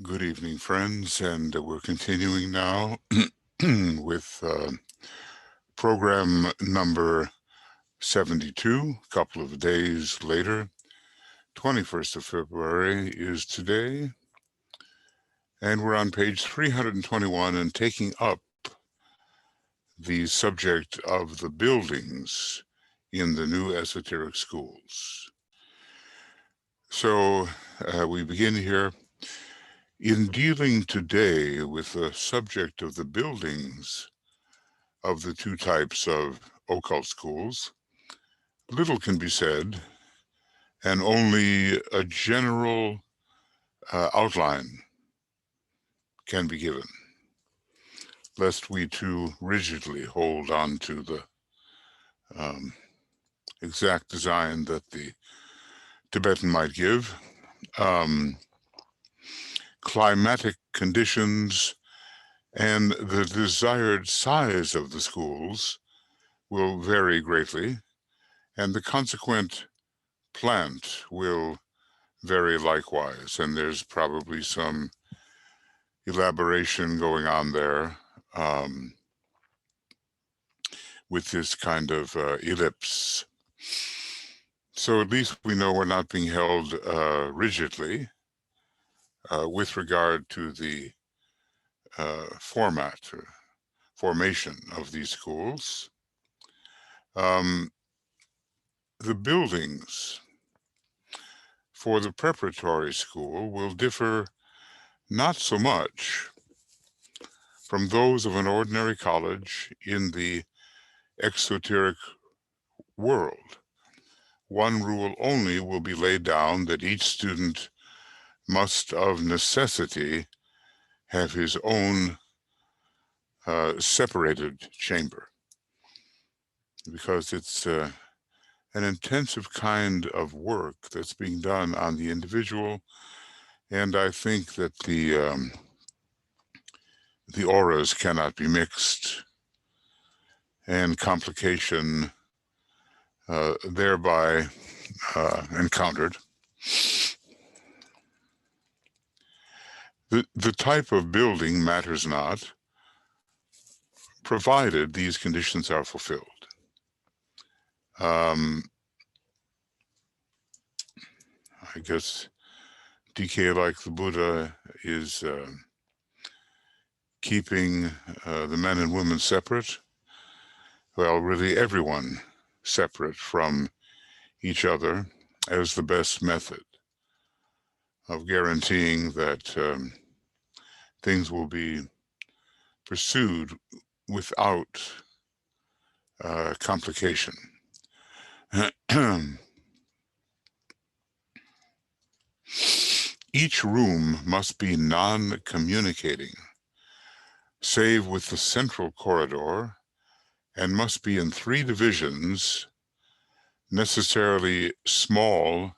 Good evening, friends, and we're continuing now with program number 72, a couple of days later. 21st of February is today, and we're on page 321 and taking up the subject of the buildings in the new esoteric schools. So we begin here. In dealing today with the subject of the buildings of the two types of occult schools, little can be said, and only a general outline can be given, lest we too rigidly hold on to the exact design that the Tibetan might give. Climatic conditions and the desired size of the schools will vary greatly, and the consequent plant will vary likewise. And there's probably some elaboration going on there with this kind of ellipse. So at least we know we're not being held rigidly with regard to the format or formation of these schools. The buildings for the preparatory school will differ not so much from those of an ordinary college in the exoteric world. One rule only will be laid down, that each student must of necessity have his own separated chamber, because it's an intensive kind of work that's being done on the individual, and I think that the auras cannot be mixed, and complication thereby encountered. The type of building matters not, provided these conditions are fulfilled. I guess DK, like the Buddha, is keeping the men and women separate. Well, really everyone separate from each other as the best method of guaranteeing that things will be pursued without complication. Each room must be non-communicating, save with the central corridor, and must be in 3 divisions, necessarily small,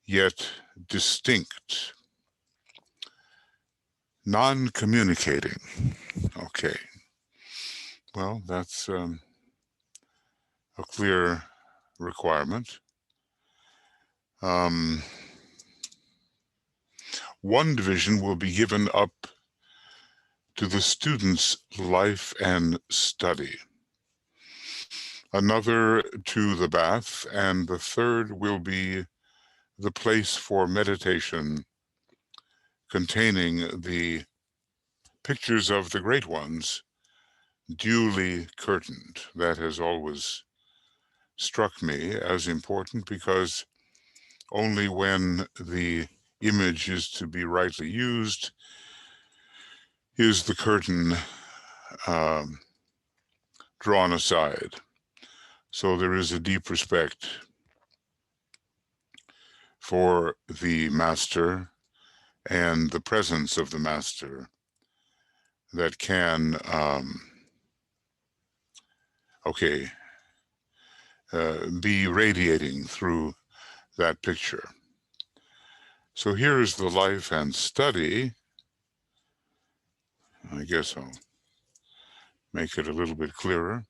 yet distinct. Non-communicating. Okay. Well, that's a clear requirement. One division will be given up to the student's life and study, another to the bath, and the third will be the place for meditation, containing the pictures of the great ones, duly curtained. That has always struck me as important, because only when the image is to be rightly used is the curtain drawn aside. So there is a deep respect for the master and the presence of the master that can, be radiating through that picture. So here's the life and study. I guess I'll make it a little bit clearer.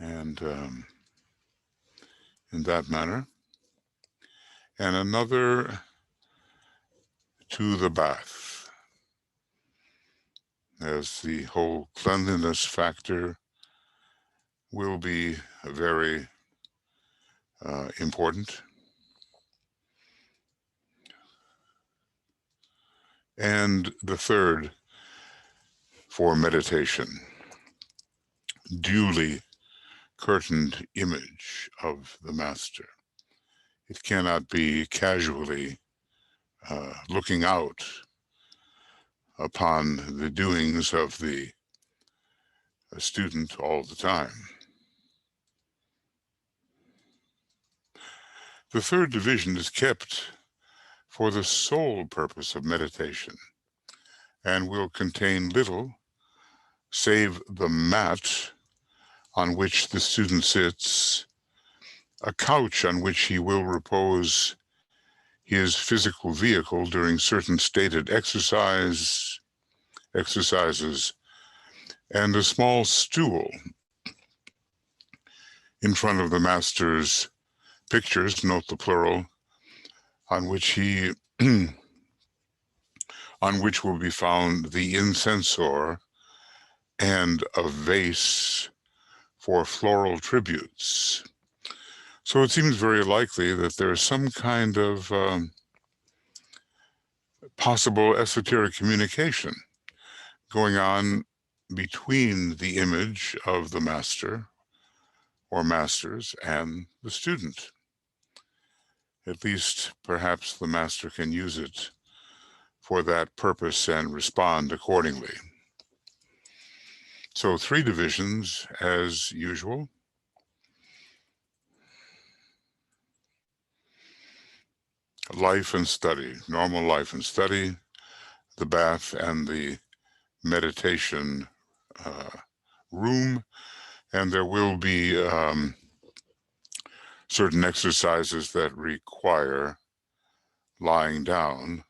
And in that manner. and another to the bath, as the whole cleanliness factor will be very important. And the third for meditation, duly curtained image of the master. It cannot be casually looking out upon the doings of the student all the time. The third division is kept for the sole purpose of meditation and will contain little save the mat on which the student sits, a couch on which he will repose his physical vehicle during certain stated exercises, and a small stool in front of the master's pictures, note the plural, on which will be found the incensor and a vase for floral tributes. So it seems very likely that there is some kind of possible esoteric communication going on between the image of the master or masters and the student. At least perhaps the master can use it for that purpose and respond accordingly. So 3 divisions as usual. Life and study, normal life and study, the bath and the meditation room, and there will be certain exercises that require lying down,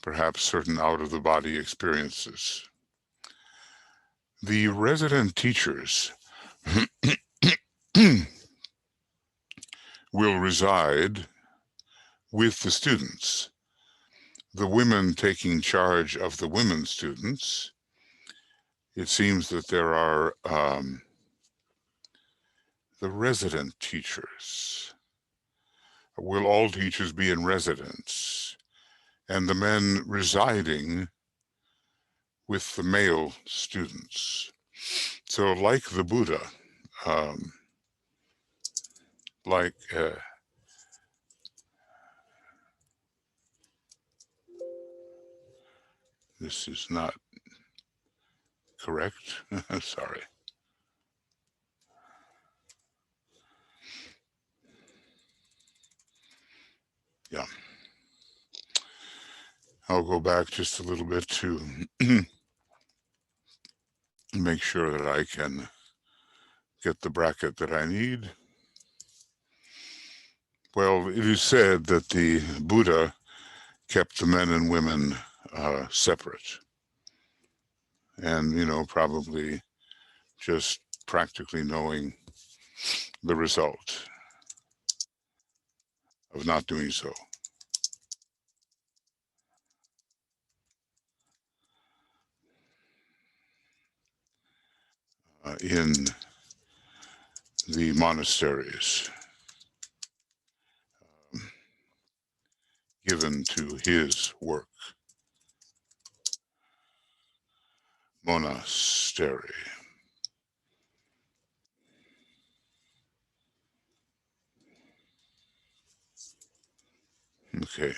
perhaps certain out-of-the-body experiences. The resident teachers will reside with the students, the women taking charge of the women students. It seems that there are the resident teachers. Will all teachers be in residence? And the men residing with the male students. So like the Buddha, this is not correct. Sorry. Yeah. I'll go back just a little bit to make sure that I can get the bracket that I need. Well, it is said that the Buddha kept the men and women separate. And, probably just practically knowing the result of not doing so. In the monasteries given to his work. Monastery. Okay.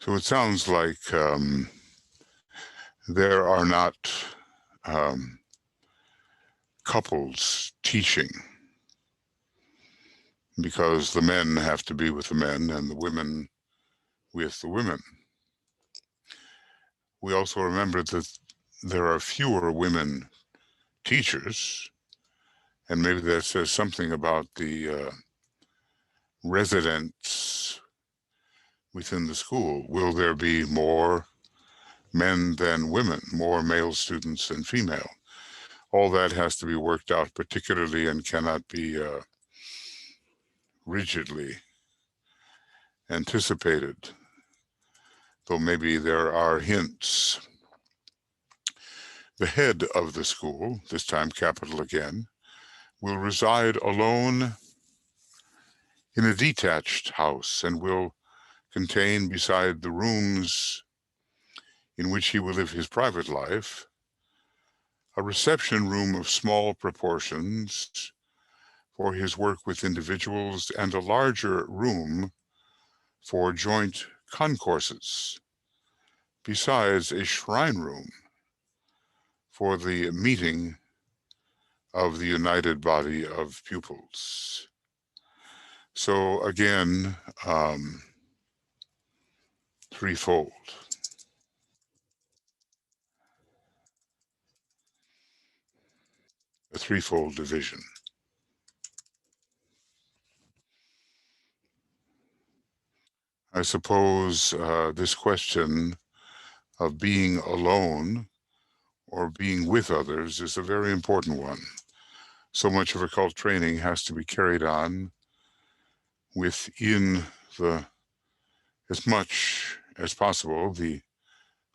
So it sounds like there are not couples teaching, because the men have to be with the men and the women with the women. We also remember that there are fewer women teachers, and maybe that says something about the residents within the school. Will there be more men than women, more male students than female. All that has to be worked out particularly and cannot be rigidly anticipated, though maybe there are hints. The head of the school, this time capital again, will reside alone in a detached house and will contain, beside the rooms in which he will live his private life, a reception room of small proportions for his work with individuals and a larger room for joint concourses, besides a shrine room for the meeting of the united body of pupils. So again, threefold. A threefold division. I suppose this question of being alone or being with others is a very important one. So much of occult training has to be carried on within the, as much as possible, the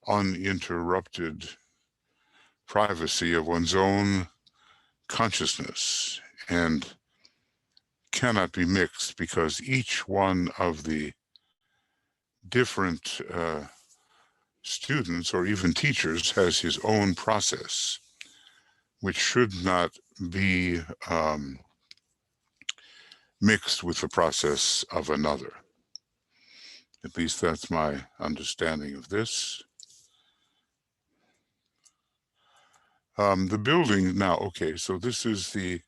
uninterrupted privacy of one's own consciousness, and cannot be mixed because each one of the different students or even teachers has his own process, which should not be mixed with the process of another. At least that's my understanding of this. The building now, okay, so this is the,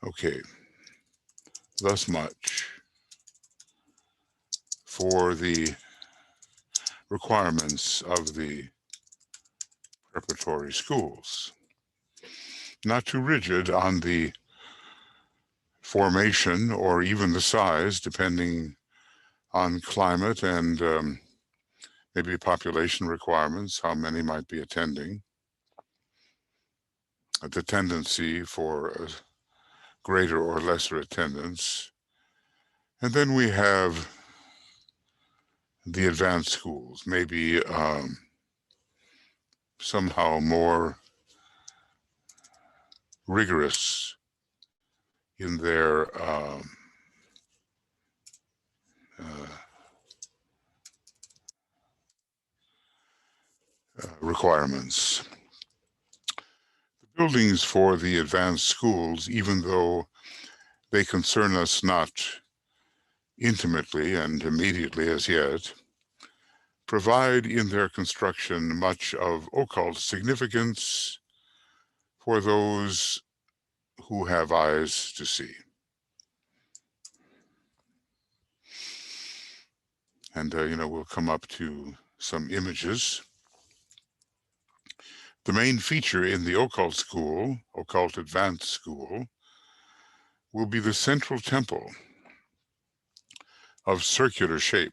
okay, thus much for the requirements of the preparatory schools. Not too rigid on the formation or even the size, depending on climate and maybe population requirements, how many might be attending. The tendency for a greater or lesser attendance. And then we have the advanced schools, maybe somehow more rigorous in their requirements. The buildings for the advanced schools, even though they concern us not intimately and immediately as yet, provide in their construction much of occult significance for those who have eyes to see. And, we'll come up to some images. The main feature in the occult school, occult advanced school, will be the central temple of circular shape,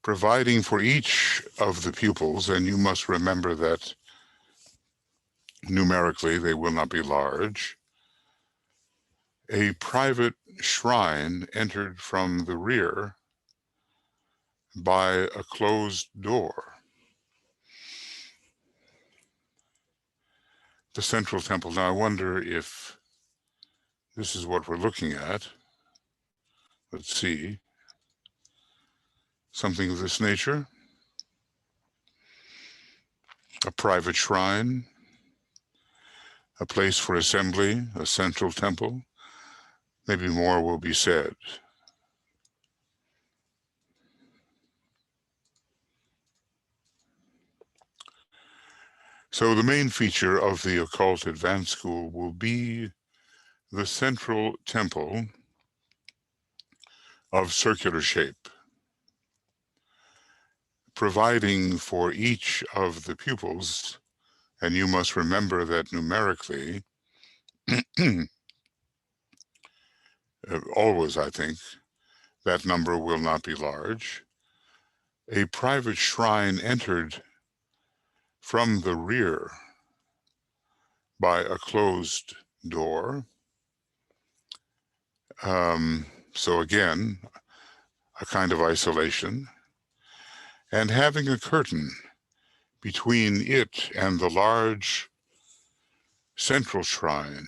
providing for each of the pupils, and you must remember that numerically they will not be large, a private shrine entered from the rear by a closed door. The central temple. Now I wonder if this is what we're looking at. Let's see. Something of this nature. A private shrine, a place for assembly, a central temple. Maybe more will be said. So the main feature of the Occult Advanced School will be the central temple of circular shape, providing for each of the pupils, and you must remember that numerically, always I think, that number will not be large, a private shrine entered from the rear by a closed door. So again, a kind of isolation, and having a curtain between it and the large central shrine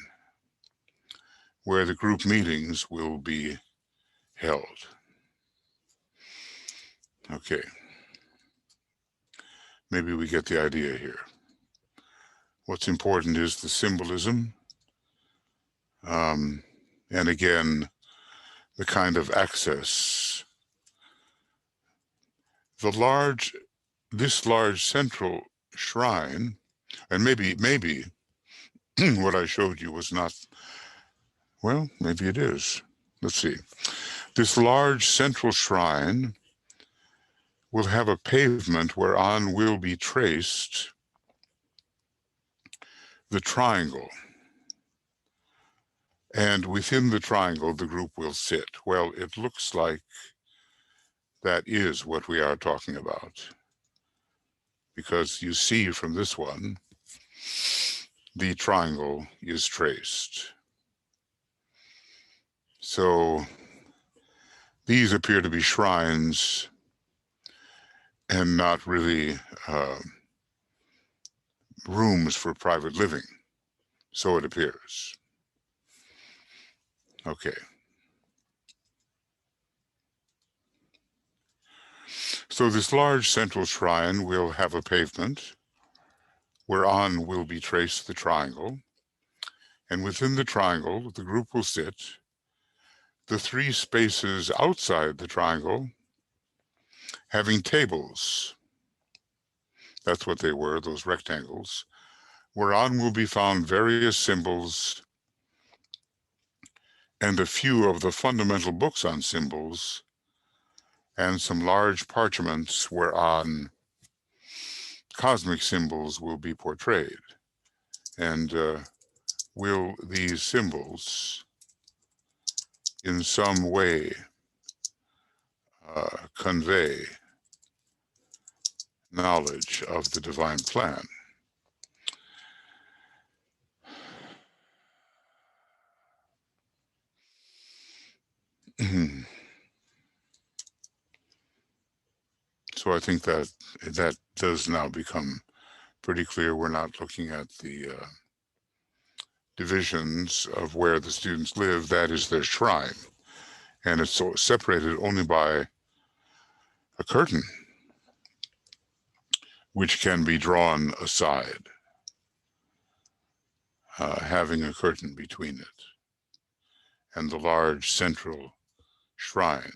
where the group meetings will be held. Okay, maybe we get the idea here. What's important is the symbolism, and again, the kind of access. This large central shrine, and maybe what I showed you was not, well, maybe it is. Let's see. This large central shrine will have a pavement whereon will be traced the triangle. And within the triangle, the group will sit. Well, it looks like that is what we are talking about. Because you see from this one, the triangle is traced. So these appear to be shrines and not really rooms for private living. So it appears. Okay. So this large central shrine will have a pavement whereon will be traced the triangle. And within the triangle, the group will sit. The three spaces outside the triangle having tables. That's what they were, those rectangles, whereon will be found various symbols and a few of the fundamental books on symbols, and some large parchments whereon cosmic symbols will be portrayed. And will these symbols in some way convey knowledge of the divine plan? So I think that does now become pretty clear. We're not looking at the divisions of where the students live. That is their shrine. And it's so separated only by a curtain, which can be drawn aside, having a curtain between it and the large central shrine.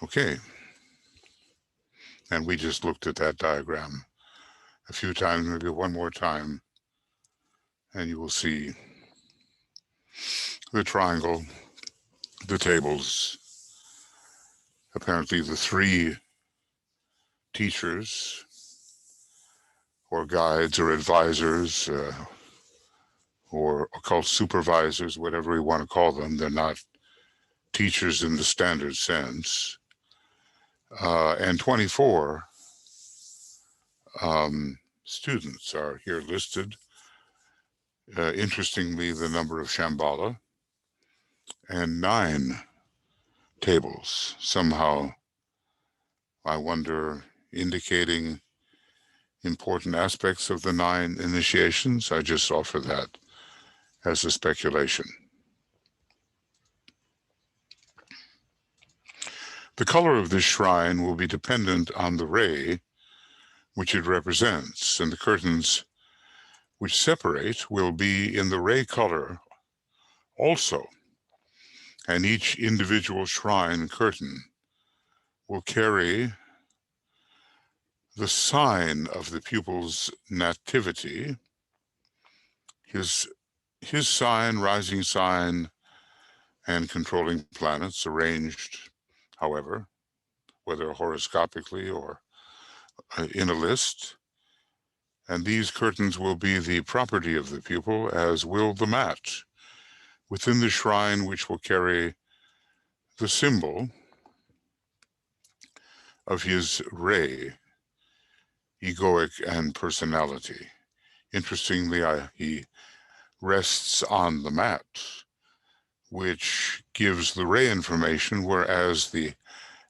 Okay. And we just looked at that diagram a few times, maybe one more time, and you will see the triangle, the tables, apparently the three teachers or guides or advisors or occult supervisors, whatever we want to call them. They're not teachers in the standard sense. And 24 students are here listed. Interestingly, the number of Shambhala, and 9 tables, somehow, I wonder, indicating important aspects of the 9 initiations. I just offer that as a speculation. The color of this shrine will be dependent on the ray which it represents, and the curtains which separate will be in the ray color also, and each individual shrine curtain will carry the sign of the pupil's nativity, his sign, rising sign, and controlling planets arranged, however, whether horoscopically or in a list, and these curtains will be the property of the pupil, as will the mat within the shrine, which will carry the symbol of his ray, egoic, and personality. Interestingly, he rests on the mat, which gives the ray information, whereas the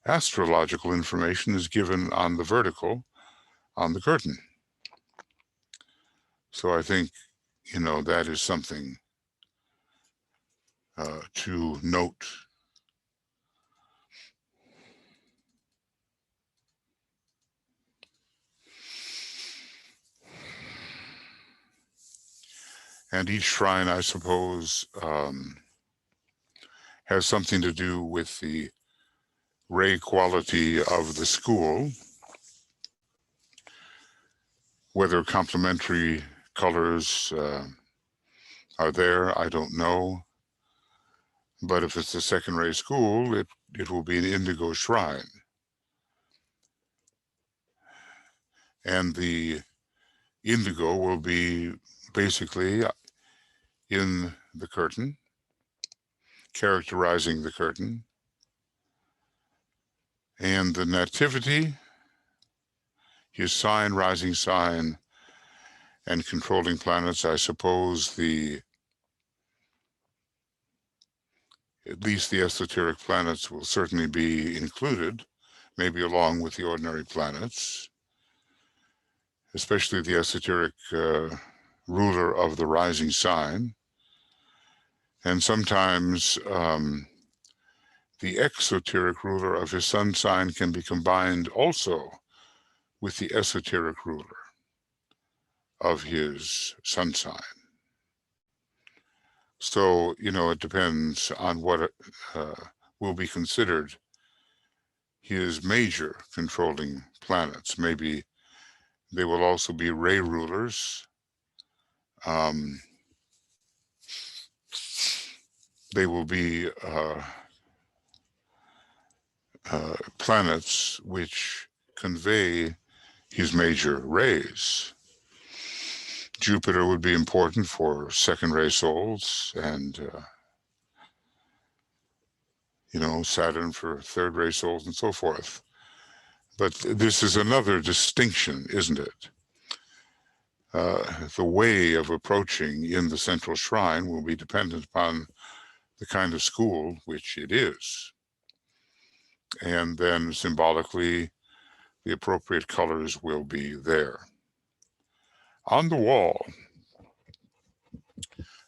astrological information is given on the vertical, on the curtain. So I think, that is something to note. And each shrine, I suppose, has something to do with the ray quality of the school. Whether complementary colors are there, I don't know. But if it's a second ray school, it will be an indigo shrine. And the indigo will be basically in the curtain, characterizing the curtain. And the nativity, his sign, rising sign, and controlling planets, I suppose at least the esoteric planets will certainly be included, maybe along with the ordinary planets, especially the esoteric ruler of the rising sign. And sometimes the exoteric ruler of his sun sign can be combined also with the esoteric ruler of his sun sign. So, it depends on what will be considered his major controlling planets. Maybe they will also be ray rulers. They will be planets which convey his major rays. Jupiter would be important for second ray souls, and Saturn for third ray souls, and so forth. But this is another distinction, isn't it? The way of approaching in the central shrine will be dependent upon the kind of school which it is. And then symbolically, the appropriate colors will be there. On the wall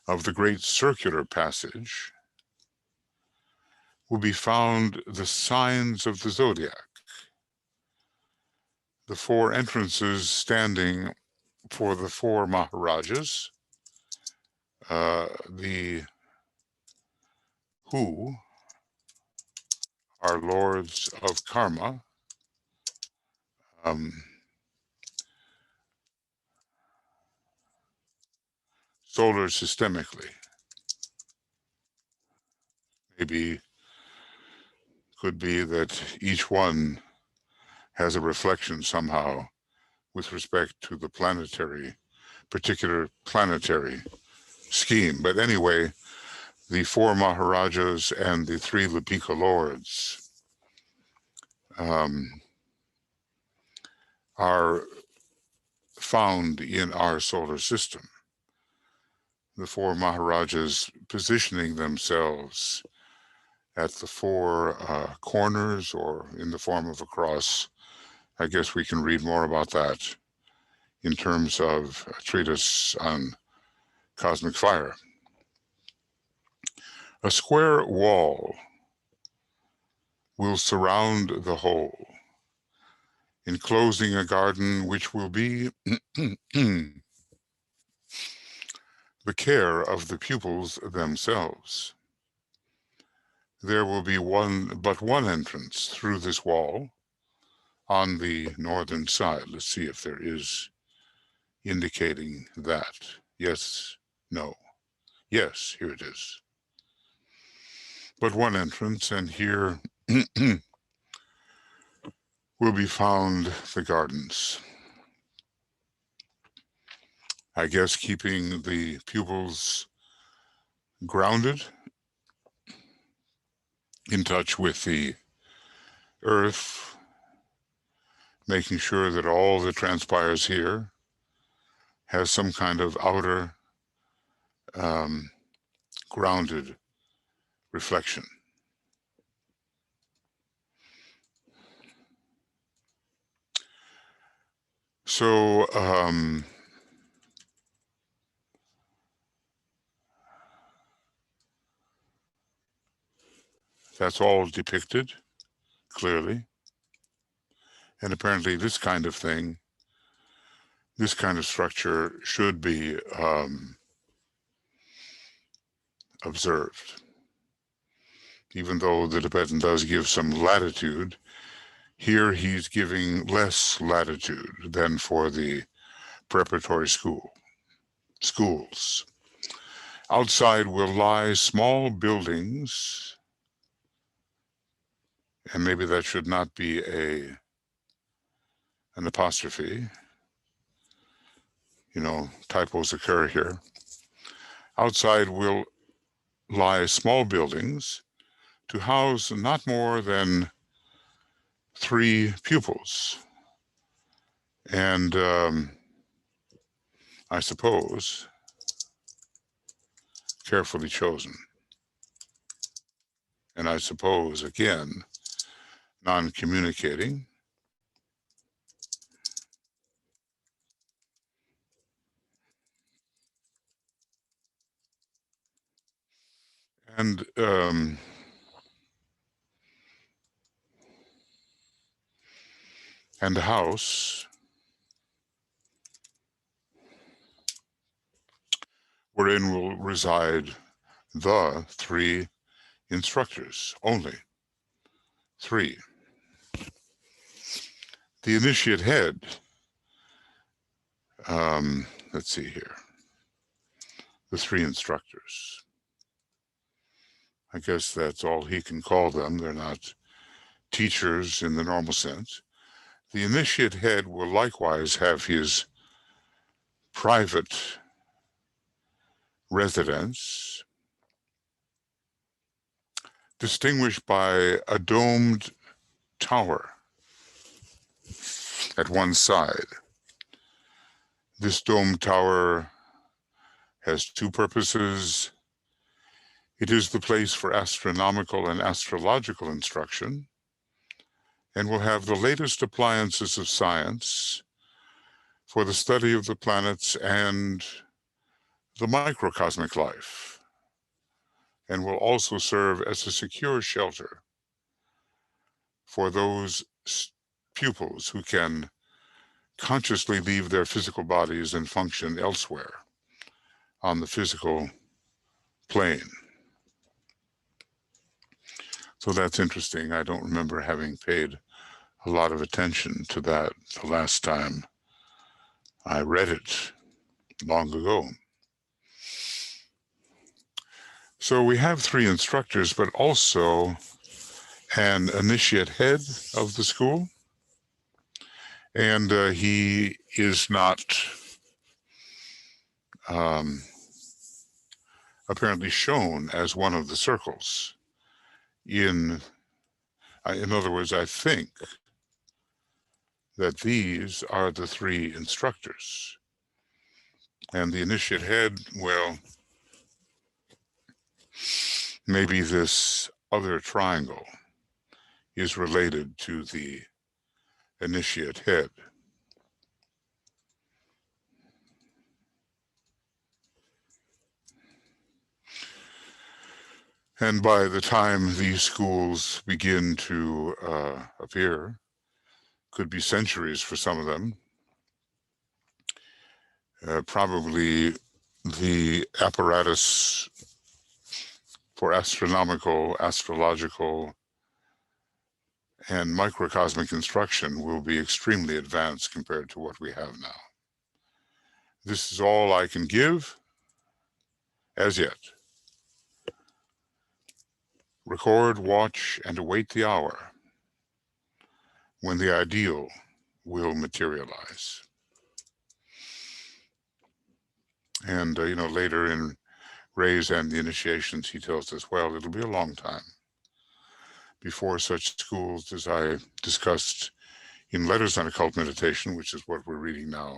of the great circular passage will be found the signs of the zodiac, the four entrances standing for the four Maharajas, who are lords of karma, solar systemically. Maybe could be that each one has a reflection somehow with respect to the particular planetary scheme. But anyway, the four Maharajas and the three Lipika lords are found in our solar system. The four Maharajas positioning themselves at the four corners, or in the form of a cross. I guess we can read more about that in terms of a treatise on cosmic fire. A square wall will surround the whole, enclosing a garden which will be the care of the pupils themselves. There will be but one entrance through this wall on the northern side. Let's see if there is indicating that. Yes, no. Yes, here it is. But one entrance, and here will be found the gardens. I guess keeping the pupils grounded, in touch with the earth, making sure that all that transpires here has some kind of outer grounded reflection. So that's all depicted clearly. And apparently this kind of thing, this kind of structure should be observed. Even though the Tibetan does give some latitude, here he's giving less latitude than for the preparatory schools. Outside will lie small buildings, and maybe that should not be an apostrophe. You know, typos occur here. Outside will lie small buildings to house not more than 3 pupils. And I suppose carefully chosen. And I suppose, again, non-communicating. And the house wherein will reside the 3 instructors, only 3. The initiate head, let's see here, the 3 instructors. I guess that's all he can call them. They're not teachers in the normal sense. The initiate head will likewise have his private residence, distinguished by a domed tower at one side. This domed tower has 2 purposes. It is the place for astronomical and astrological instruction, and will have the latest appliances of science for the study of the planets and the microcosmic life, and will also serve as a secure shelter for those pupils who can consciously leave their physical bodies and function elsewhere on the physical plane. So that's interesting. I don't remember having paid a lot of attention to that the last time I read it long ago. So we have 3 instructors, but also an initiate head of the school. And he is not apparently shown as one of the circles. In other words, I think that these are the 3 instructors. And the initiate head, well, maybe this other triangle is related to the initiate head. And by the time these schools begin to appear, could be centuries for some of them, probably the apparatus for astronomical, astrological, and microcosmic instruction will be extremely advanced compared to what we have now. This is all I can give as yet. Record, watch, and await the hour when the ideal will materialize. And, later in Rays and the Initiations, he tells us, well, it'll be a long time before such schools as I discussed in Letters on Occult Meditation, which is what we're reading now,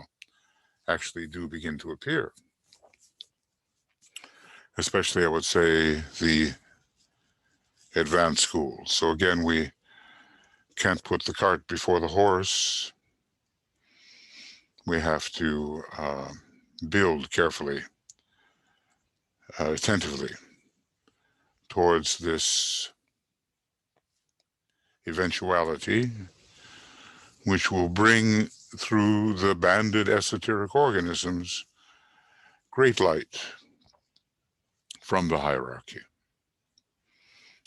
actually do begin to appear. Especially, I would say, the advanced schools. So again, we can't put the cart before the horse. We have to build carefully, attentively towards this eventuality, which will bring through the banded esoteric organisms great light from the hierarchy.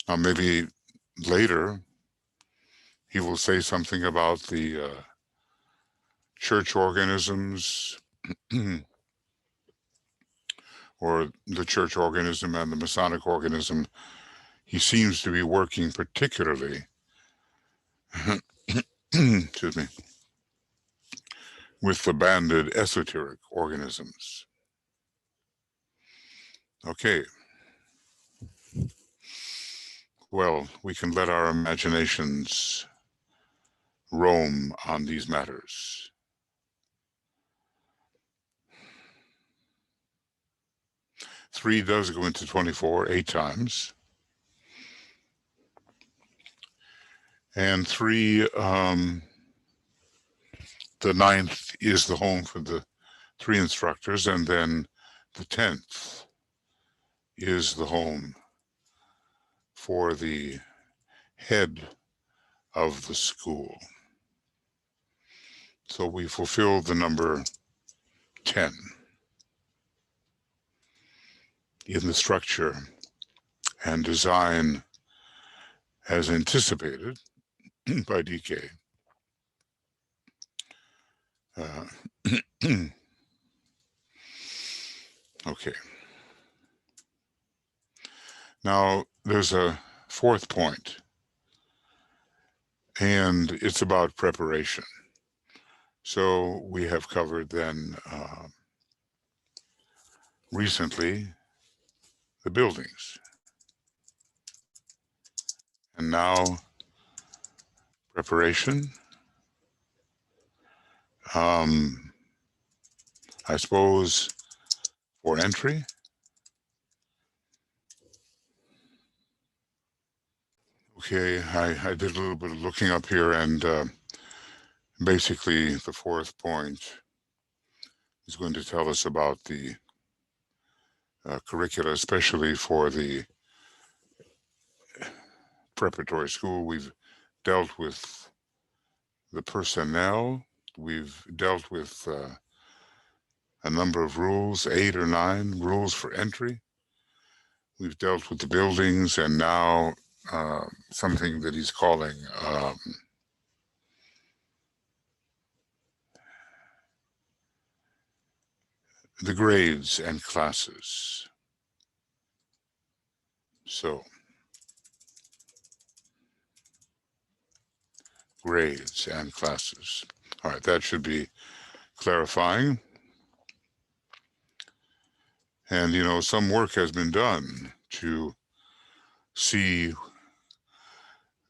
Now, maybe later he will say something about the church organisms or the church organism and the Masonic organism. He seems to be working particularly excuse me, with the banded esoteric organisms. Okay. Well, we can let our imaginations roam on these matters. Three does go into 24 8 times. And three, the ninth is the home for the three instructors, and then the 10th is the home for the head of the school. So we fulfill the number 10 in the structure and design as anticipated by DK. Okay. Now, there's a fourth point, and it's about preparation. So we have covered then recently the buildings. And now preparation. I suppose for entry. Okay, I did a little bit of looking up here, and basically the fourth point is going to tell us about the curricula, especially for the preparatory school. We've dealt with the personnel. We've dealt with a number of rules, 8 or 9 rules for entry. We've dealt with the buildings, and now something that he's calling the grades and classes. So, grades and classes. All right, that should be clarifying. And, some work has been done to see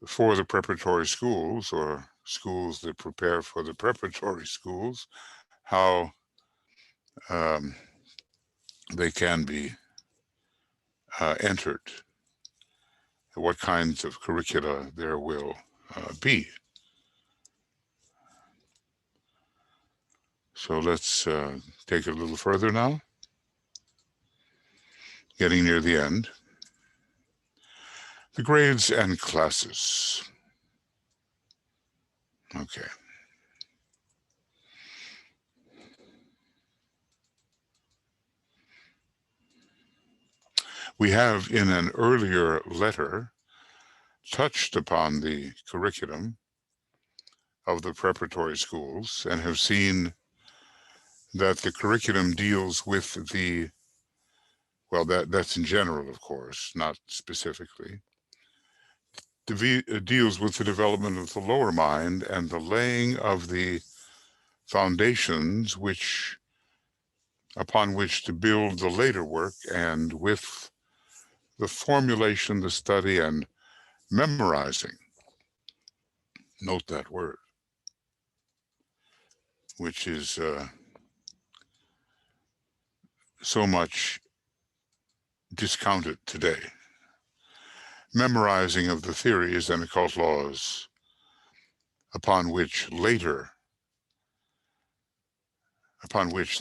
for the preparatory schools, or schools that prepare for the preparatory schools, how they can be entered, what kinds of curricula there will be. So let's take it a little further now. Getting near the end. The grades and classes. Okay. We have in an earlier letter touched upon the curriculum of the preparatory schools and have seen that the curriculum deals with the, well, that's in general, of course, not specifically, deals with the development of the lower mind and the laying of the foundations upon which to build the later work, and with the formulation, the study, and memorizing. Note that word, which is so much discounted today. Memorizing of the theories and occult laws upon which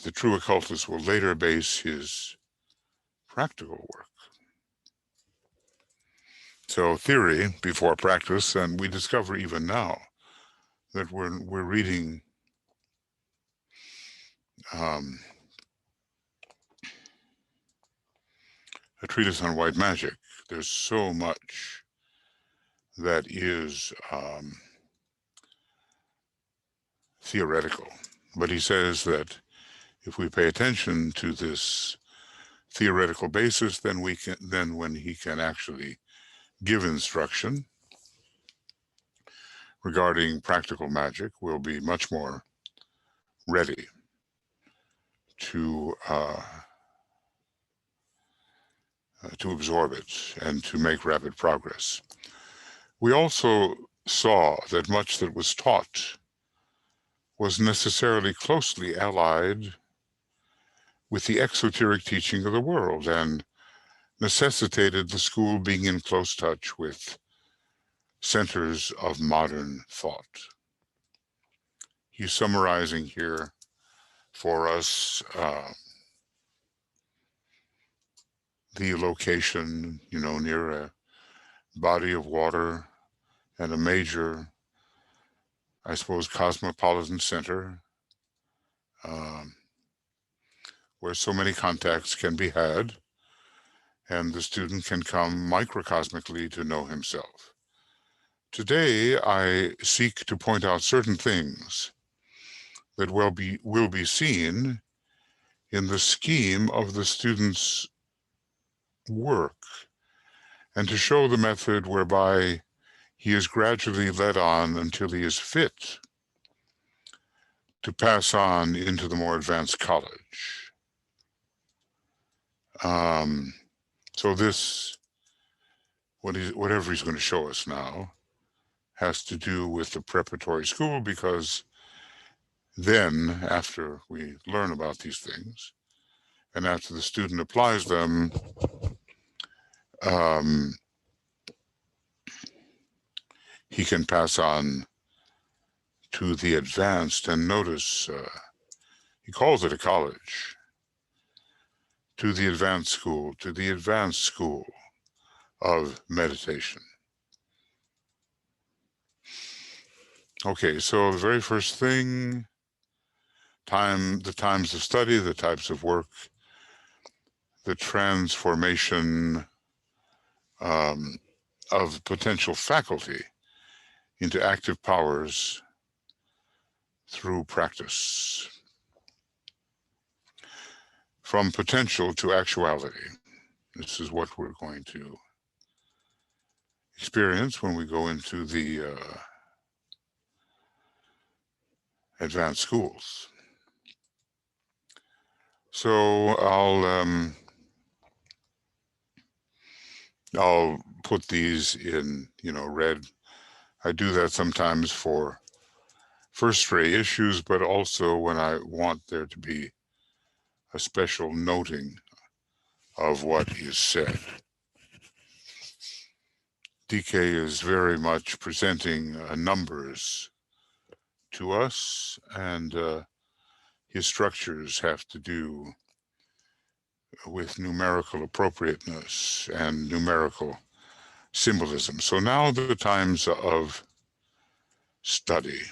the true occultist will later base his practical work. So theory before practice, and we discover even now that we're reading a treatise on white magic. There's so much that is theoretical, but he says that if we pay attention to this theoretical basis, then when he can actually give instruction regarding practical magic, we'll be much more ready to absorb it and to make rapid progress. We also saw that much that was taught was necessarily closely allied with the exoteric teaching of the world and necessitated the school being in close touch with centers of modern thought. He's summarizing here for us the location, near a body of water and a major, I suppose, cosmopolitan center where so many contacts can be had, and the student can come microcosmically to know himself. Today, I seek to point out certain things that will be seen in the scheme of the student's work, and to show the method whereby he is gradually led on until he is fit to pass on into the more advanced college. So this, whatever he's going to show us now, has to do with the preparatory school, because then, after we learn about these things, and after the student applies them, he can pass on to the advanced, and notice he calls it a college, to the advanced school of meditation. Okay, so the very first thing, the times of study, the types of work, the transformation of potential faculty into active powers through practice. From potential to actuality. This is what we're going to experience when we go into the advanced schools. So I'll put these in, red. I do that sometimes for first ray issues, but also when I want there to be a special noting of what is said. DK is very much presenting numbers to us, and his structures have to do with numerical appropriateness and numerical symbolism. So now the times of study.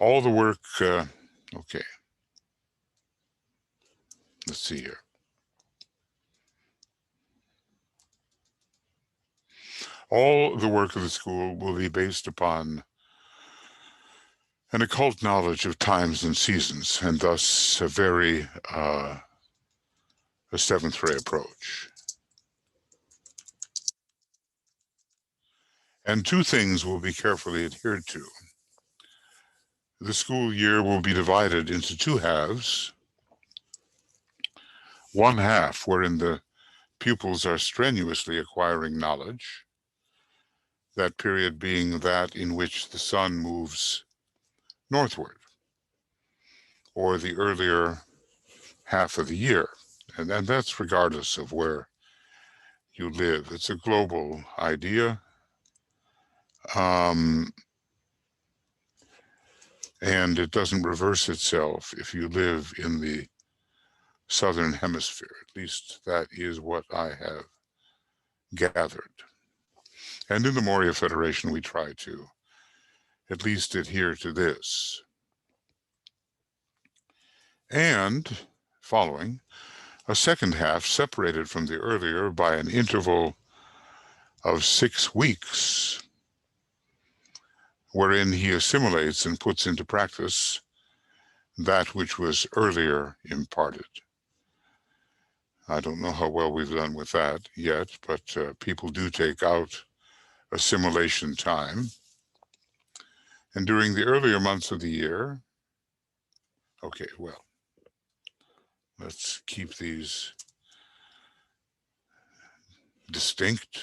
All the work, okay. Let's see here. All the work of the school will be based upon an occult knowledge of times and seasons, and thus a very a seventh ray approach. And two things will be carefully adhered to. The school year will be divided into two halves. One half wherein the pupils are strenuously acquiring knowledge, that period being that in which the sun moves northward, or the earlier half of the year. And that's regardless of where you live. It's a global idea. And it doesn't reverse itself if you live in the southern hemisphere. At least that is what I have gathered. And in the Moria Federation, we try to at least adhere to this. And following, a second half separated from the earlier by an interval of 6 weeks, wherein he assimilates and puts into practice that which was earlier imparted. I don't know how well we've done with that yet, but people do take out assimilation time. And during the earlier months of the year, okay, well, let's keep these distinct.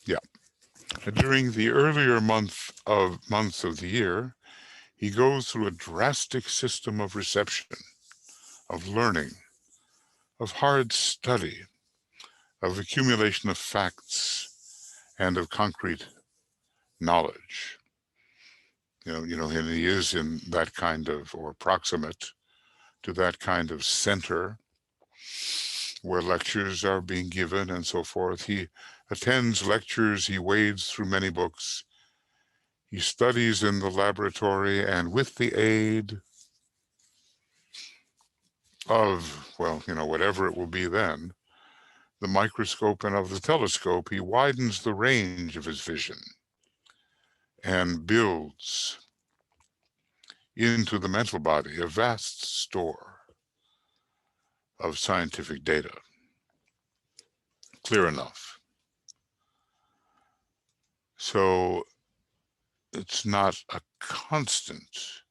Yeah, during the earlier months of the year, he goes through a drastic system of reception, of learning, of hard study, of accumulation of facts, and of concrete knowledge. You know, and he is in that kind of, or proximate to that kind of center where lectures are being given and so forth. He attends lectures, he wades through many books, he studies in the laboratory, and with the aid of, well, you know, whatever it will be then, the microscope and of the telescope, he widens the range of his vision and builds into the mental body a vast store of scientific data. Clear enough. So it's not a constant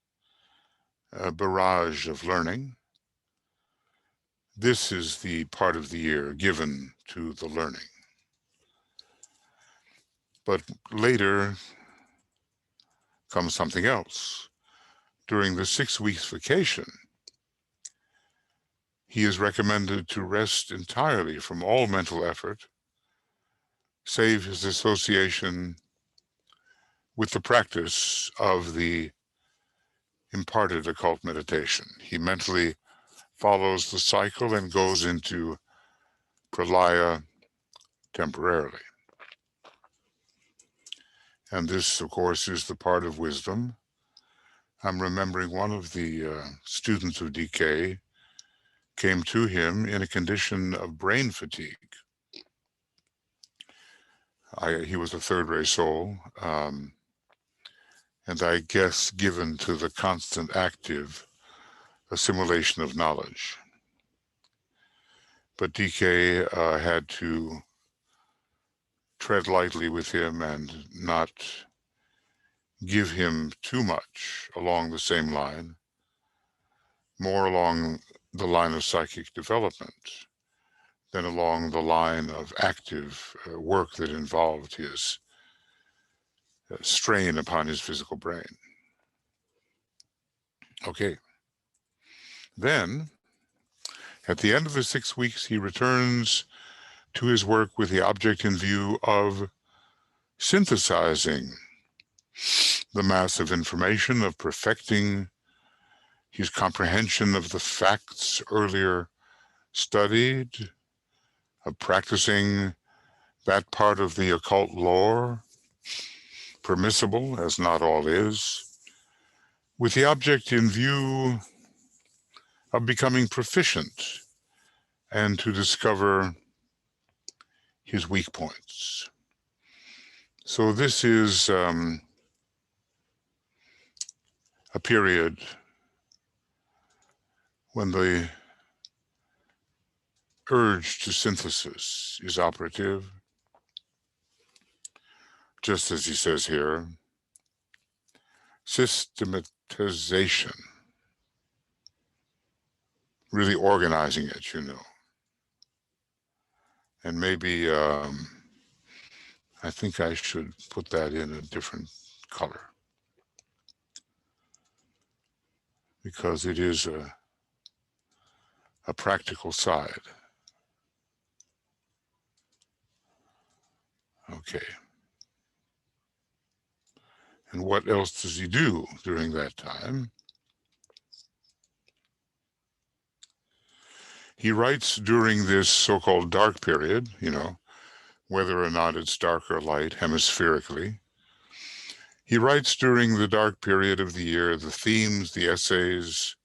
barrage of learning. This is the part of the year given to the learning. But later comes something else. During the 6 weeks vacation, he is recommended to rest entirely from all mental effort, save his association with the practice of the imparted occult meditation. He mentally follows the cycle and goes into pralaya temporarily. And this, of course, is the part of wisdom. I'm remembering one of the students of DK came to him in a condition of brain fatigue. He was a third-ray soul, and I guess given to the constant active assimilation of knowledge. But DK had to tread lightly with him and not give him too much along the same line, more along the line of psychic development than along the line of active work that involved his strain upon his physical brain. Okay. Then, at the end of the 6 weeks, he returns to his work with the object in view of synthesizing the mass of information, of perfecting his comprehension of the facts earlier studied, of practicing that part of the occult lore, permissible as not all is, with the object in view of becoming proficient and to discover his weak points. So this is a period when the urge to synthesis is operative, just as he says here, systematization, really organizing it, you know. And maybe I think I should put that in a different color, because it is a practical side. Okay. And what else does he do during that time? He writes during this so-called dark period, you know, whether or not it's dark or light hemispherically. He writes during the dark period of the year the themes, the essays,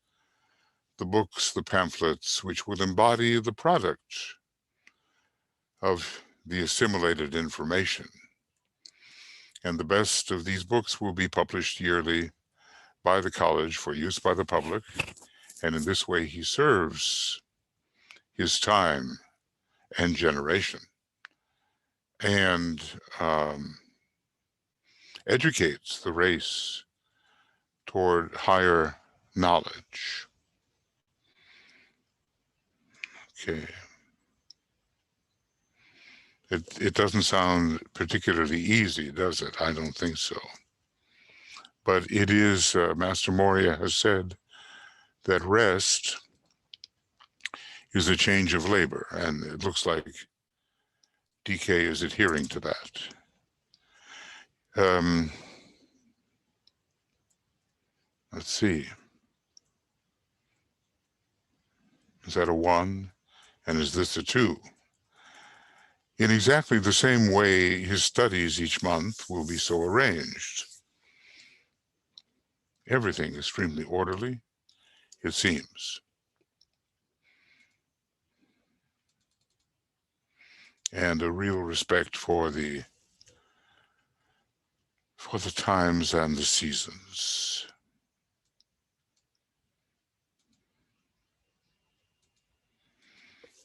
the books, the pamphlets, which will embody the product of the assimilated information. And the best of these books will be published yearly by the college for use by the public. And in this way, he serves his time and generation and educates the race toward higher knowledge. Okay. It doesn't sound particularly easy, does it? I don't think so. But it is, Master Moria has said that rest is a change of labor, and it looks like DK is adhering to that. Let's see. Is that a 1? And is this a 2? In exactly the same way, his studies each month will be so arranged. Everything extremely orderly, it seems. And a real respect for the times and the seasons.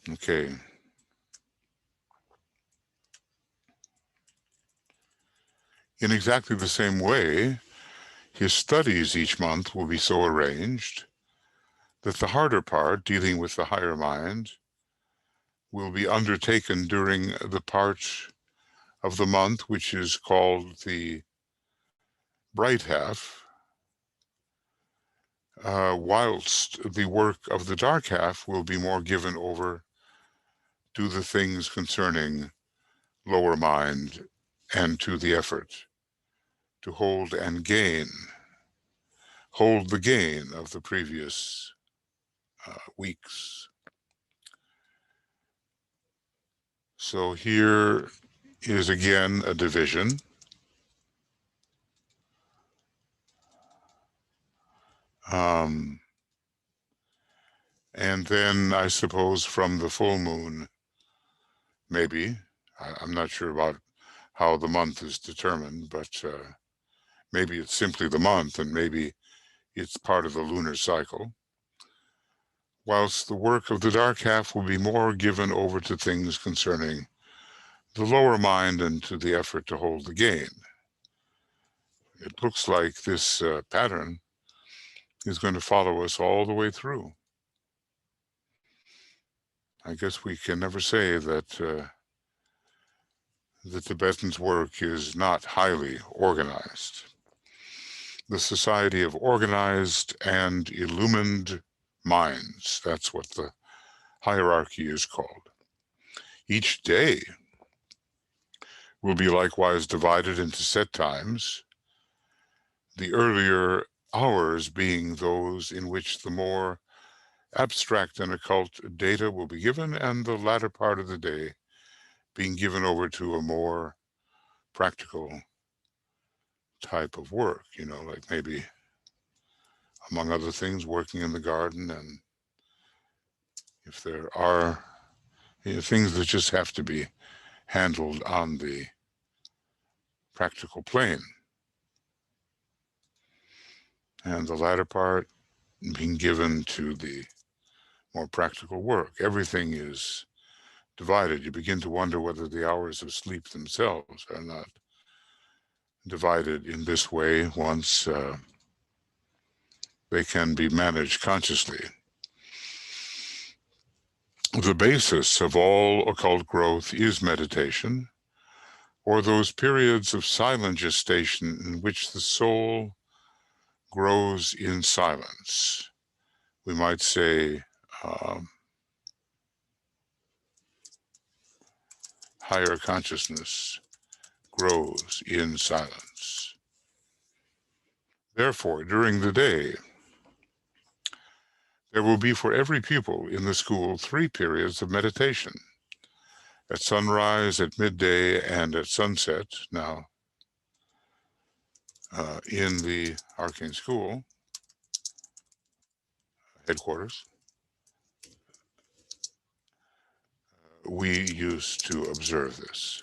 Okay. In exactly the same way, his studies each month will be so arranged that the harder part, dealing with the higher mind, will be undertaken during the part of the month which is called the bright half, whilst the work of the dark half will be more given over to the things concerning lower mind and to the effort to hold the gain of the previous weeks. So here is again a division. And then I suppose from the full moon, maybe, I'm not sure about how the month is determined, but maybe it's simply the month and maybe it's part of the lunar cycle. Whilst the work of the dark half will be more given over to things concerning the lower mind and to the effort to hold the gain. It looks like this pattern is going to follow us all the way through. I guess we can never say that the Tibetan's work is not highly organized. The Society of Organized and Illumined Minds, that's what the hierarchy is called. Each day will be likewise divided into set times, the earlier hours being those in which the more abstract and occult data will be given, and the latter part of the day being given over to a more practical type of work, you know, like maybe, among other things, working in the garden, and if there are things that just have to be handled on the practical plane, and the latter part being given to the more practical work. Everything is divided. You begin to wonder whether the hours of sleep themselves are not divided in this way once they can be managed consciously. The basis of all occult growth is meditation, or those periods of silent gestation in which the soul grows in silence. We might say higher consciousness grows in silence. Therefore, during the day, there will be for every pupil in the school 3 periods of meditation, at sunrise, at midday, and at sunset. Now, in the Arcane School headquarters, we used to observe this.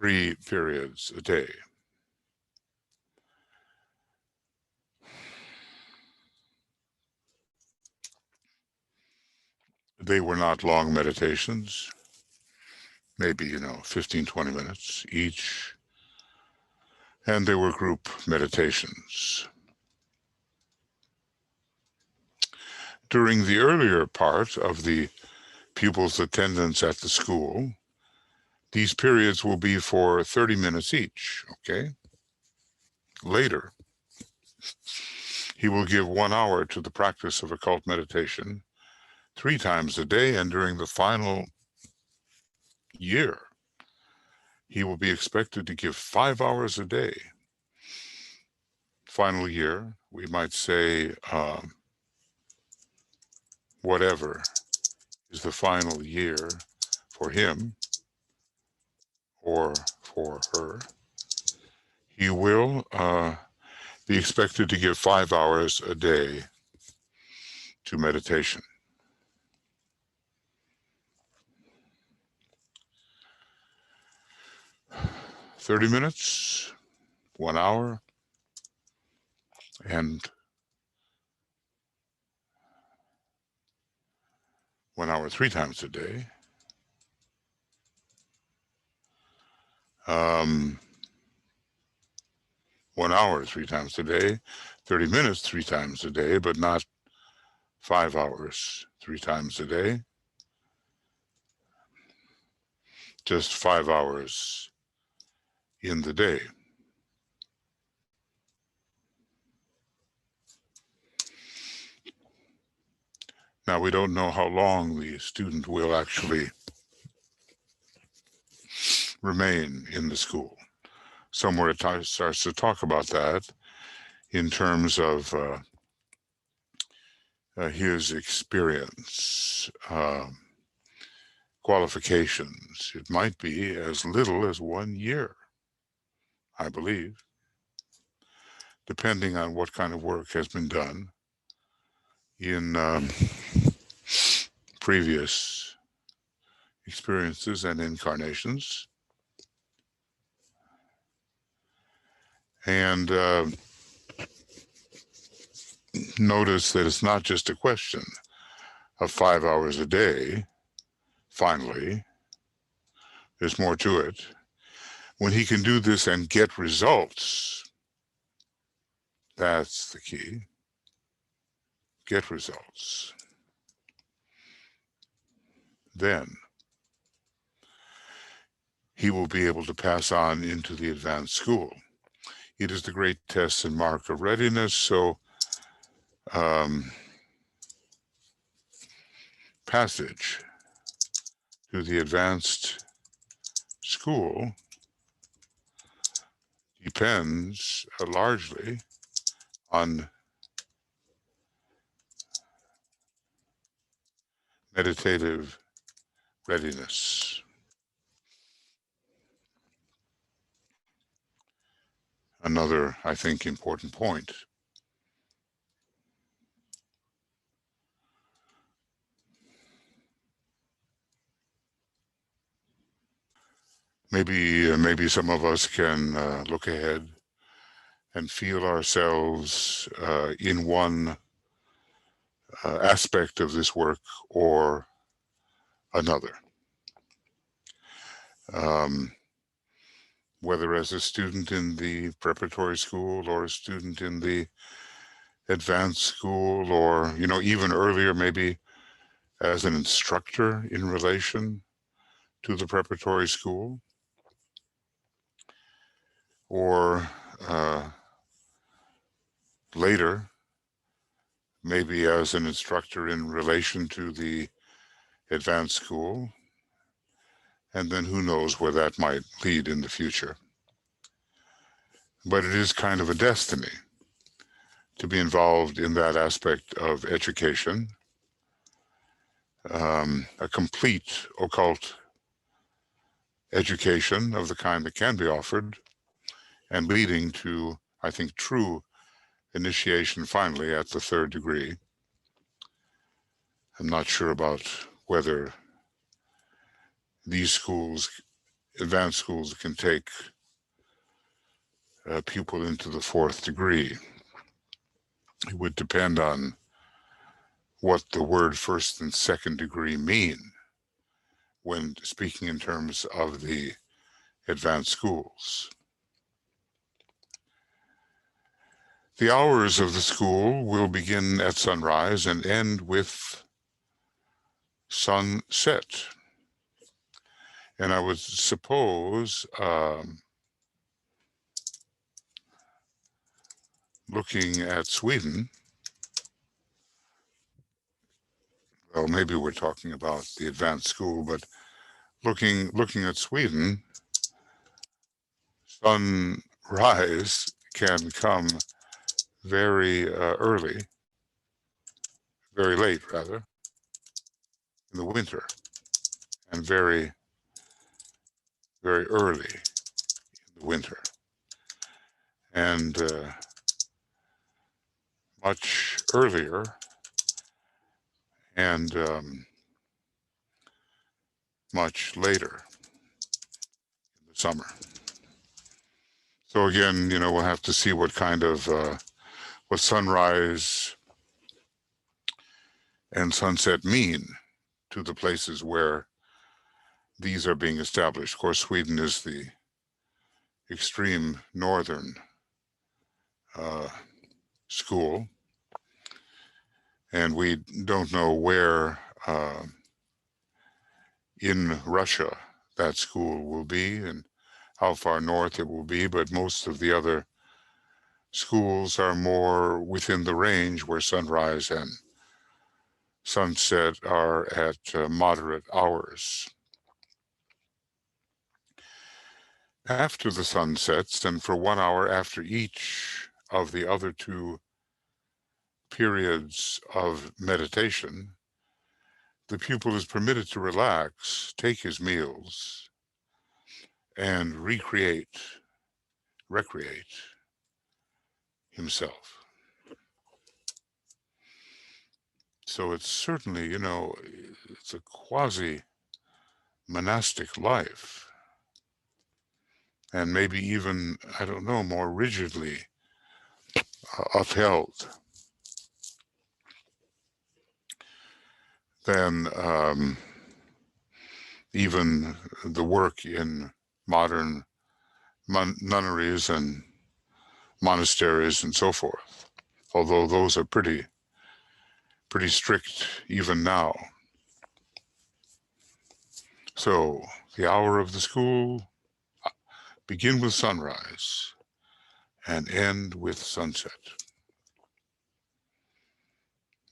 3 periods a day. They were not long meditations, maybe, 15, 20 minutes each, and they were group meditations. During the earlier part of the pupils' attendance at the school, these periods will be for 30 minutes each, okay? Later, he will give 1 hour to the practice of occult meditation 3 times a day, and during the final year, he will be expected to give 5 hours a day. Final year, we might say whatever is the final year for him or for her, he will be expected to give 5 hours a day to meditation. 30 minutes, 1 hour, and 1 hour 3 times a day. 1 hour 3 times a day, 30 minutes 3 times a day, but not 5 hours 3 times a day. Just 5 hours in the day. Now, we don't know how long the student will actually remain in the school. Somewhere it starts to talk about that in terms of his experience, qualifications. It might be as little as 1 year, I believe, depending on what kind of work has been done in previous experiences and incarnations. And notice that it's not just a question of 5 hours a day. Finally, there's more to it. When he can do this and get results, that's the key. Get results. Then he will be able to pass on into the advanced school. It is the great test and mark of readiness, so passage to the advanced school depends largely on meditative readiness. Another, I think, important point. Maybe some of us can look ahead and feel ourselves in one aspect of this work or another. Whether as a student in the preparatory school or a student in the advanced school, or, even earlier, maybe as an instructor in relation to the preparatory school, or later, maybe as an instructor in relation to the advanced school, and then who knows where that might lead in the future. But it is kind of a destiny to be involved in that aspect of education, a complete occult education of the kind that can be offered, and leading to, I think, true initiation finally at the 3rd degree. I'm not sure about whether these schools, advanced schools, can take a pupil into the 4th degree. It would depend on what the word 1st and 2nd degree mean when speaking in terms of the advanced schools. The hours of the school will begin at sunrise and end with sunset. And I would suppose, looking at Sweden, well, maybe we're talking about the advanced school, but looking at Sweden, sunrise can come very very late rather, in the winter, and very, very early in the winter, and much earlier and much later in the summer. So again, we'll have to see what kind of what sunrise and sunset mean to the places where these are being established. Of course, Sweden is the extreme northern school, and we don't know where in Russia that school will be and how far north it will be, but most of the other schools are more within the range where sunrise and sunset are at moderate hours. After the sun sets, and for 1 hour after each of the other 2 periods of meditation, the pupil is permitted to relax, take his meals, and recreate himself. So it's certainly, it's a quasi-monastic life, and maybe even, I don't know, more rigidly upheld than even the work in modern nunneries and monasteries and so forth, although those are pretty strict even now. So the hour of the school begin with sunrise and end with sunset.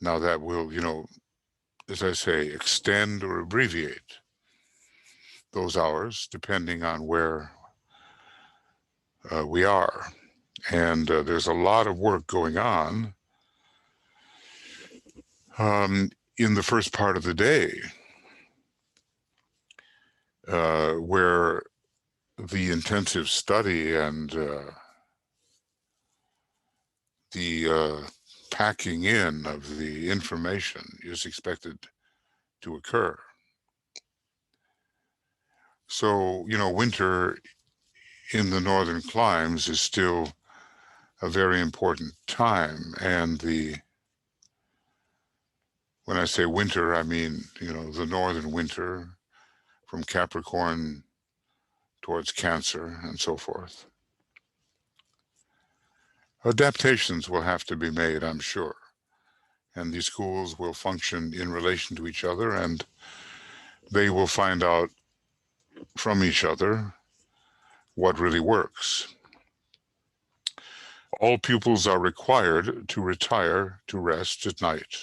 Now that will, as I say, extend or abbreviate those hours depending on where we are. And there's a lot of work going on in the first part of the day, where the intensive study and the packing in of the information is expected to occur. So, winter in the northern climes is still a very important time. And when I say winter, I mean, the northern winter from Capricorn towards Cancer and so forth. Adaptations will have to be made, I'm sure. And these schools will function in relation to each other, and they will find out from each other what really works. All pupils are required to retire to rest at night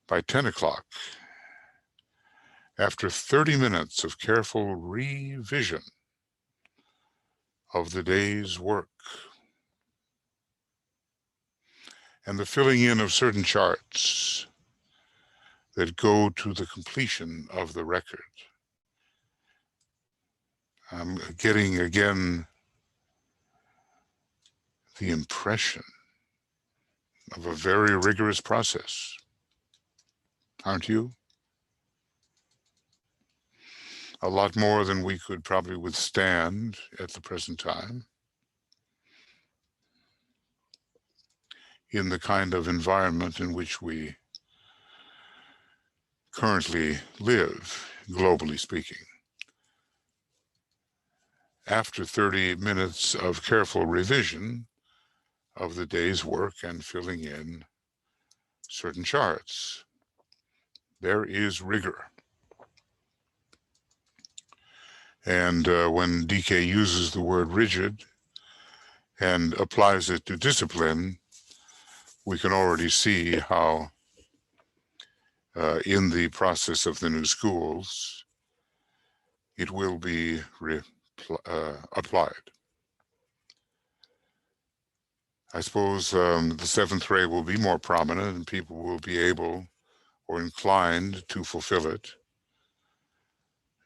by 10 o'clock after 30 minutes of careful revision of the day's work and the filling in of certain charts that go to the completion of the record. I'm getting again the impression of a very rigorous process, aren't you? A lot more than we could probably withstand at the present time in the kind of environment in which we currently live, globally speaking. After 30 minutes of careful revision of the day's work and filling in certain charts, there is rigor. And when DK uses the word rigid and applies it to discipline, we can already see how in the process of the new schools, it will be applied. I suppose the seventh ray will be more prominent and people will be able or inclined to fulfill it.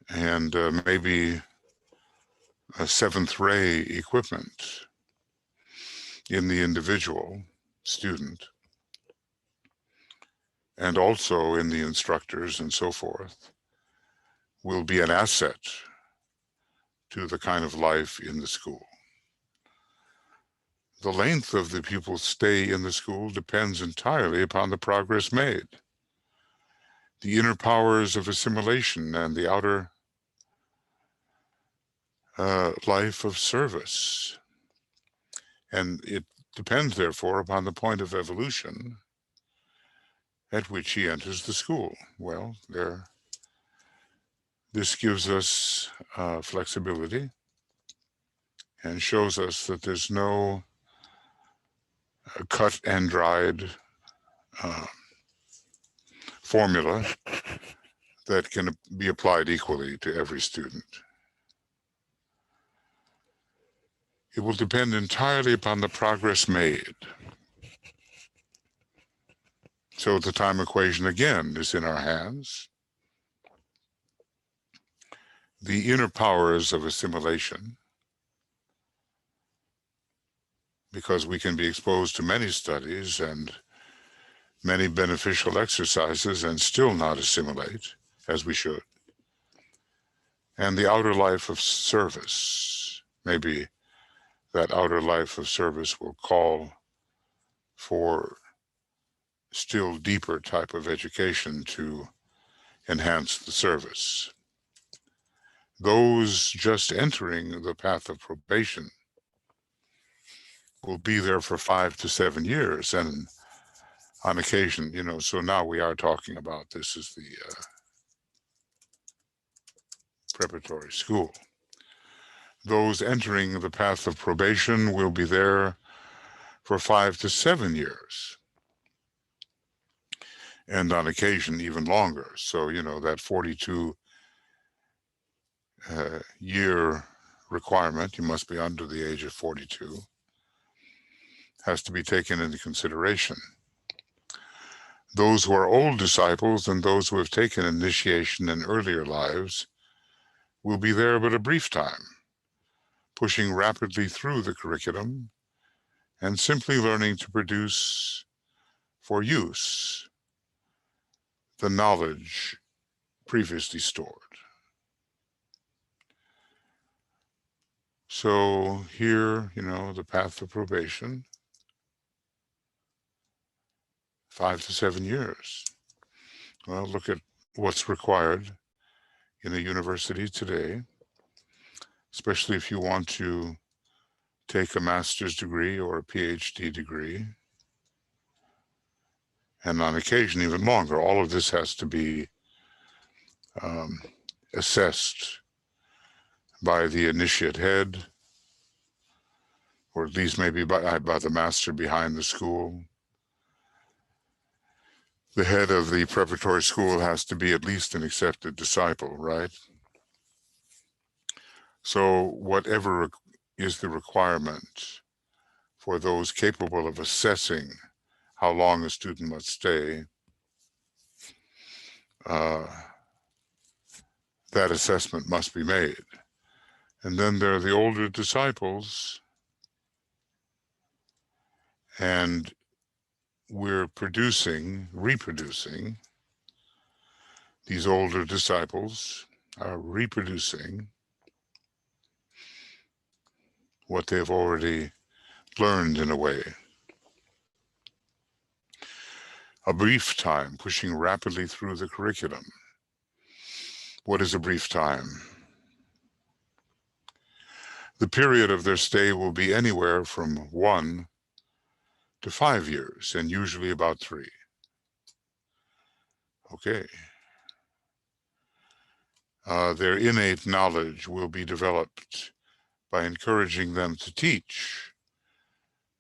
And maybe a seventh ray equipment in the individual student and also in the instructors and so forth will be an asset to the kind of life in the school. The length of the pupil's stay in the school depends entirely upon the progress made. The inner powers of assimilation and the outer life of service. And it depends, therefore, upon the point of evolution at which he enters the school. Well, this gives us flexibility and shows us that there's no cut and dried formula that can be applied equally to every student. It will depend entirely upon the progress made. So the time equation, again, is in our hands. The inner powers of assimilation, because we can be exposed to many studies and many beneficial exercises and still not assimilate as we should. And the outer life of service, maybe that outer life of service will call for still deeper type of education to enhance the service. Those just entering the path of probation will be there for 5 to 7 years, and on occasion, so now we are talking about this as the preparatory school. Those entering the path of probation will be there for 5 to 7 years, and on occasion even longer. So, that 42 year requirement, you must be under the age of 42, has to be taken into consideration. Those who are old disciples and those who have taken initiation in earlier lives will be there but a brief time, pushing rapidly through the curriculum and simply learning to produce for use the knowledge previously stored. So here, the path of probation, 5 to 7 years. Well, look at what's required in a university today, especially if you want to take a master's degree or a PhD degree, and on occasion even longer. All of this has to be assessed by the initiate head, or at least maybe by the master behind the school. The head of the preparatory school has to be at least an accepted disciple, right? So whatever is the requirement for those capable of assessing how long a student must stay, that assessment must be made. And then there are the older disciples, and we're reproducing, these older disciples are reproducing what they've already learned in a way. A brief time, pushing rapidly through the curriculum. What is a brief time? The period of their stay will be anywhere from 1 to 5 years, and usually about 3. Okay. Their innate knowledge will be developed by encouraging them to teach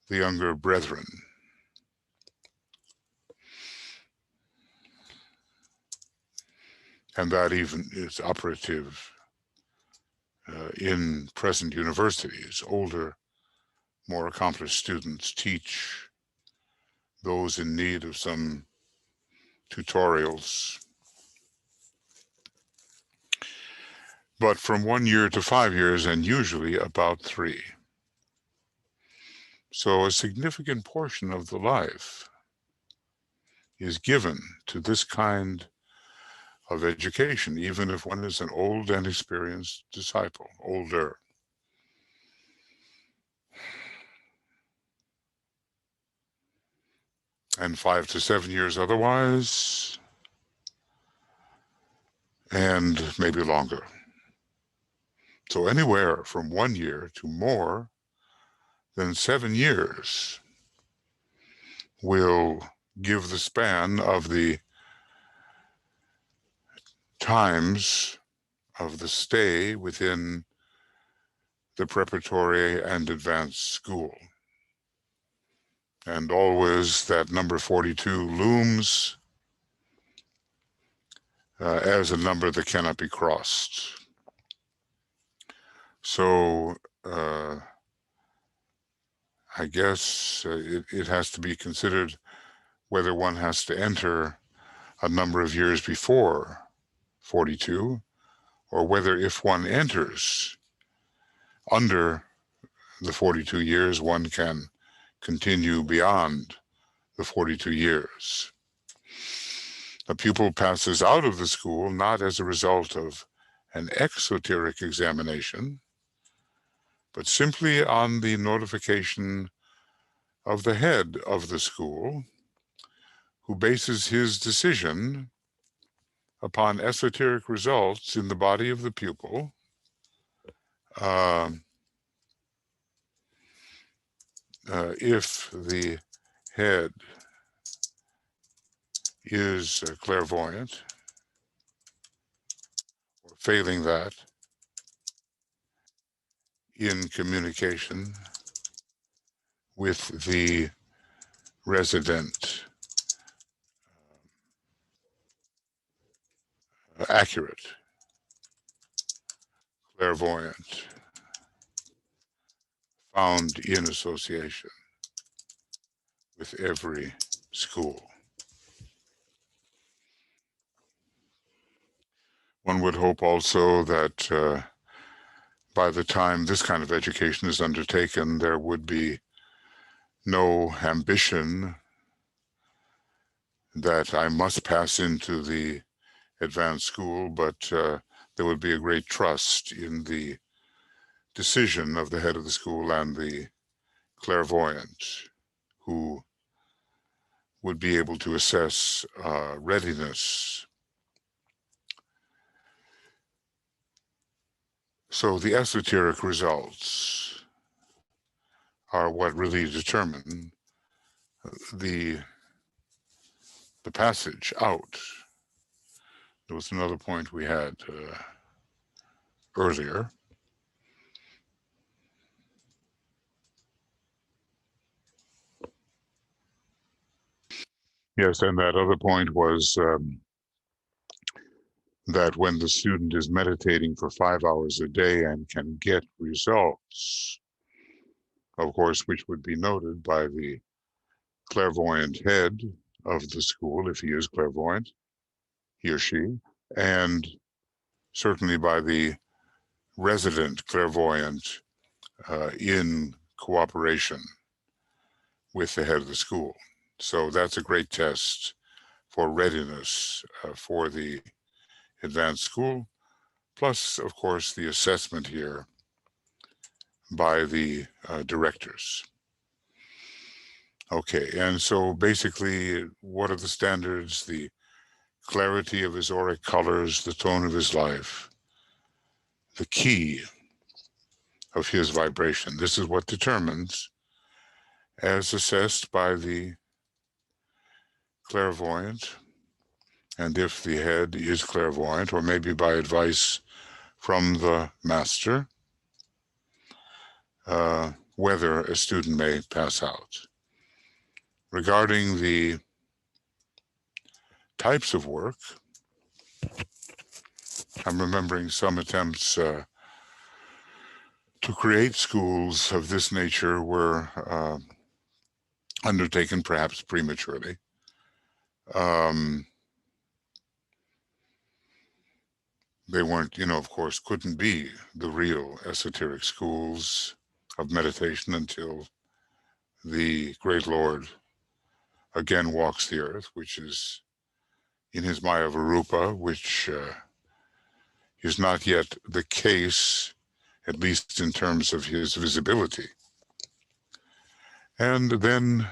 the younger brethren. And that even is operative in present universities. Older, more accomplished students teach those in need of some tutorials. But from 1 year to 5 years, and usually about 3. So a significant portion of the life is given to this kind of education, even if one is an old and experienced disciple, older. And 5 to 7 years otherwise, and maybe longer. So anywhere from 1 year to more than 7 years will give the span of the times of the stay within the preparatory and advanced school. And always that number 42 looms as a number that cannot be crossed. So I guess it has to be considered whether one has to enter a number of years before 42, or whether if one enters under the 42 years, one can continue beyond the 42 years. A pupil passes out of the school not as a result of an exoteric examination, but simply on the notification of the head of the school, who bases his decision upon esoteric results in the body of the pupil, if the head is clairvoyant, or failing that, in communication with the resident, accurate, clairvoyant, found in association with every school. One would hope also that by the time this kind of education is undertaken, there would be no ambition that I must pass into the advanced school, but there would be a great trust in the decision of the head of the school and the clairvoyant, who would be able to assess readiness. So the esoteric results are what really determine the passage out. There was another point we had earlier. Yes, and that other point was that when the student is meditating for 5 hours a day and can get results, of course, which would be noted by the clairvoyant head of the school, if he is clairvoyant, he or she, and certainly by the resident clairvoyant in cooperation with the head of the school. So that's a great test for readiness for the advanced school, plus, of course, the assessment here by the directors. Okay, and so basically, what are the standards? The clarity of his auric colors, the tone of his life, the key of his vibration. This is what determines, as assessed by the clairvoyant, and if the head is clairvoyant, or maybe by advice from the master, whether a student may pass out. Regarding the types of work, I'm remembering some attempts to create schools of this nature were undertaken perhaps prematurely. They weren't, of course, couldn't be the real esoteric schools of meditation until the great Lord again walks the earth, which is in his Maya Varupa, which is not yet the case, at least in terms of his visibility. And then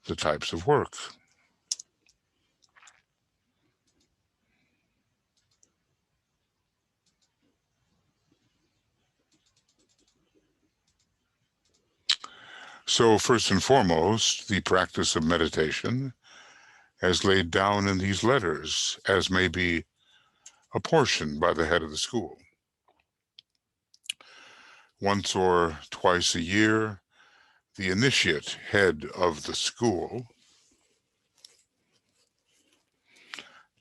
the types of work. So first and foremost, the practice of meditation as laid down in these letters, as may be apportioned by the head of the school. Once or twice a year, the initiate head of the school,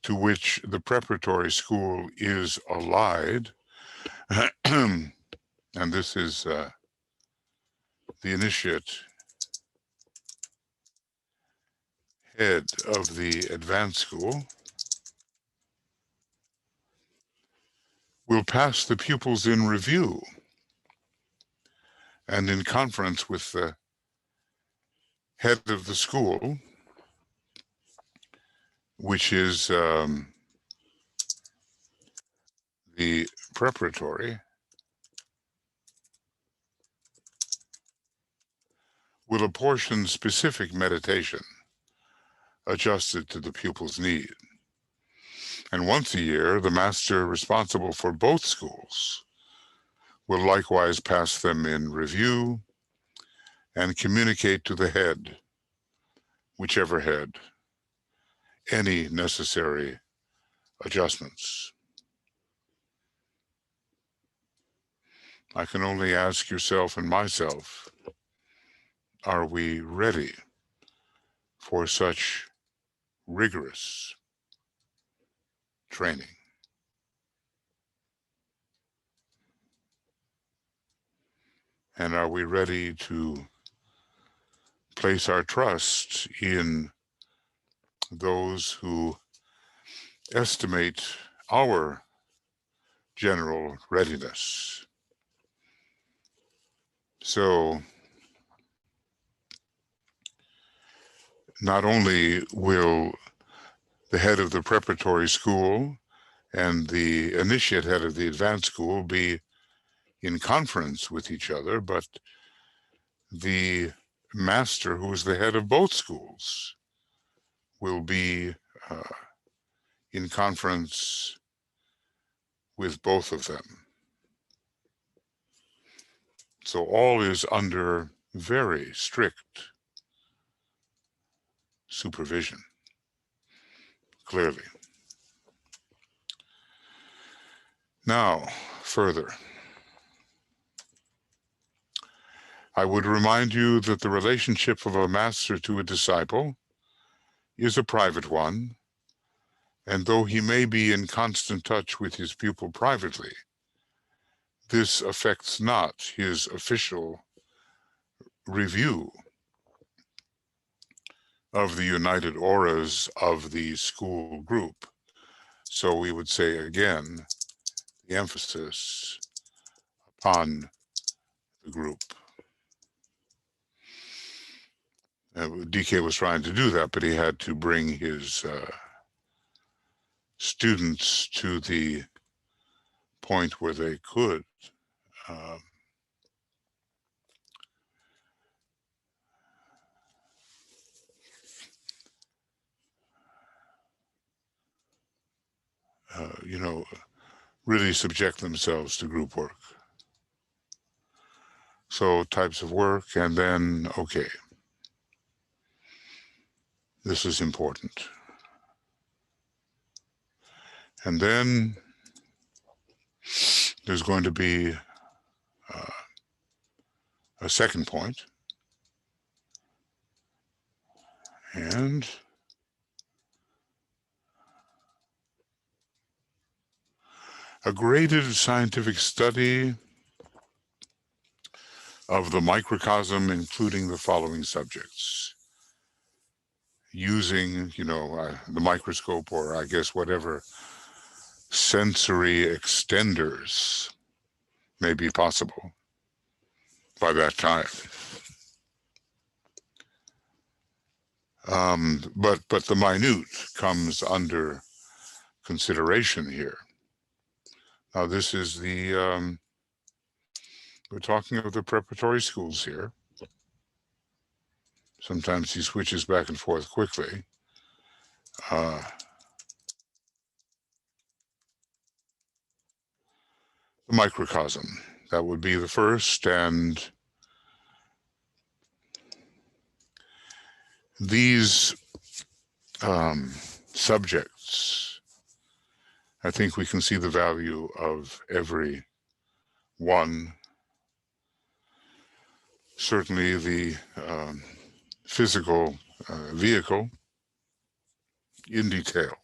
to which the preparatory school is allied, and this is the initiate head of the advanced school, will pass the pupils in review and in conference with the head of the school, which is the preparatory, will apportion specific meditation adjusted to the pupil's need. And once a year, the master responsible for both schools will likewise pass them in review and communicate to the head, whichever head, any necessary adjustments. I can only ask yourself and myself, are we ready for such rigorous training? And are we ready to place our trust in those who estimate our general readiness? So not only will the head of the preparatory school and the initiate head of the advanced school be in conference with each other, but the master, who is the head of both schools, will be in conference with both of them. So all is under very strict supervision, clearly. Now, further, I would remind you that the relationship of a master to a disciple is a private one, and though he may be in constant touch with his pupil privately, this affects not his official review of the united auras of the school group. So we would say again, the emphasis upon the group. DK was trying to do that, but he had to bring his students to the point where they could really subject themselves to group work. So types of work, and then, okay, this is important. And then there's going to be a second point, and a graded scientific study of the microcosm, including the following subjects, using, the microscope, or I guess whatever sensory extenders may be possible by that time. But the minute comes under consideration here. Now this is the, we're talking of the preparatory schools here. Sometimes he switches back and forth quickly. The microcosm, that would be the first, and these subjects, I think we can see the value of every one. Certainly the physical vehicle in detail,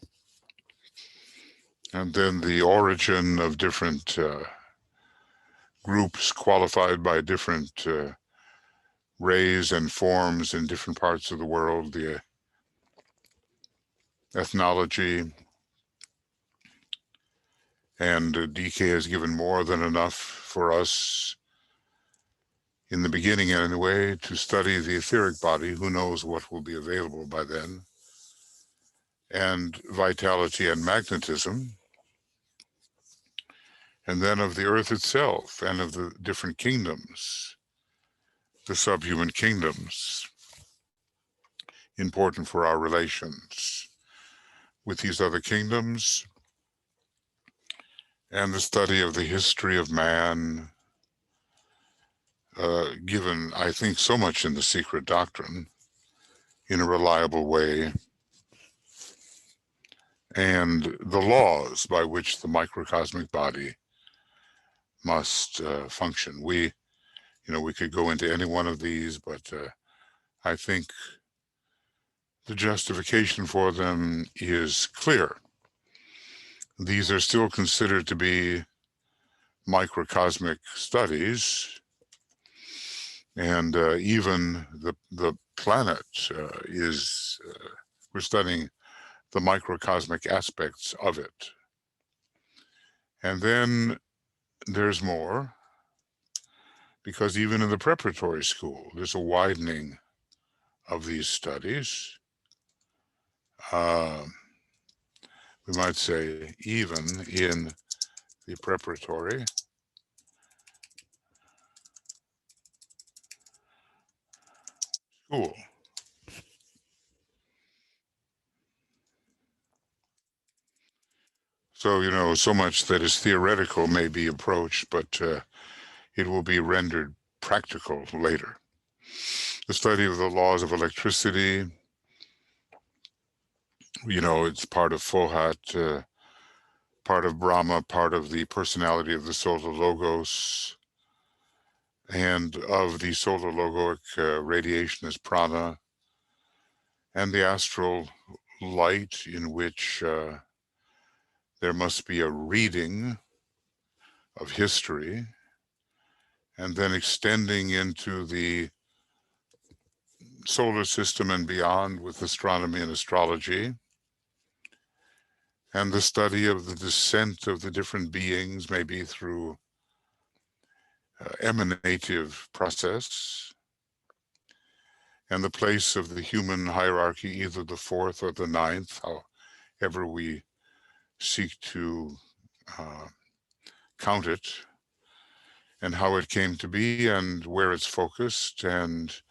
and then the origin of different groups qualified by different rays and forms in different parts of the world, the ethnology, and DK has given more than enough for us in the beginning anyway to study the etheric body. Who knows what will be available by then, and vitality and magnetism, and then of the earth itself and of the different kingdoms, the subhuman kingdoms, important for our relations with these other kingdoms, and the study of the history of man, given, I think, so much in the secret doctrine in a reliable way, and the laws by which the microcosmic body must function. We could go into any one of these, but I think the justification for them is clear. These are still considered to be microcosmic studies, and even the planet is, we're studying the microcosmic aspects of it. And then there's more, because even in the preparatory school, there's a widening of these studies. We might say even in the preparatory, Cool. So, so much that is theoretical may be approached, but it will be rendered practical later. The study of the laws of electricity, it's part of Fohat, part of Brahma, part of the personality of the solar logos, and of the solar logoic radiation is prana, and the astral light in which there must be a reading of history, and then extending into the solar system and beyond with astronomy and astrology, and the study of the descent of the different beings, maybe through emanative process, and the place of the human hierarchy, either the fourth or the ninth, however we seek to count it, and how it came to be, and where it's focused, and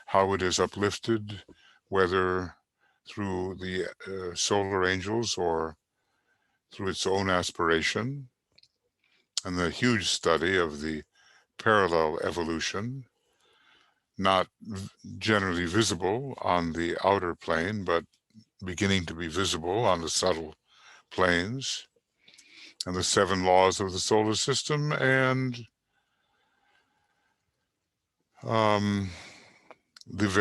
how it is uplifted, whether through the solar angels or through its own aspiration, and the huge study of the parallel evolution, not generally visible on the outer plane, but beginning to be visible on the subtle planes, and the 7 laws of the solar system, and these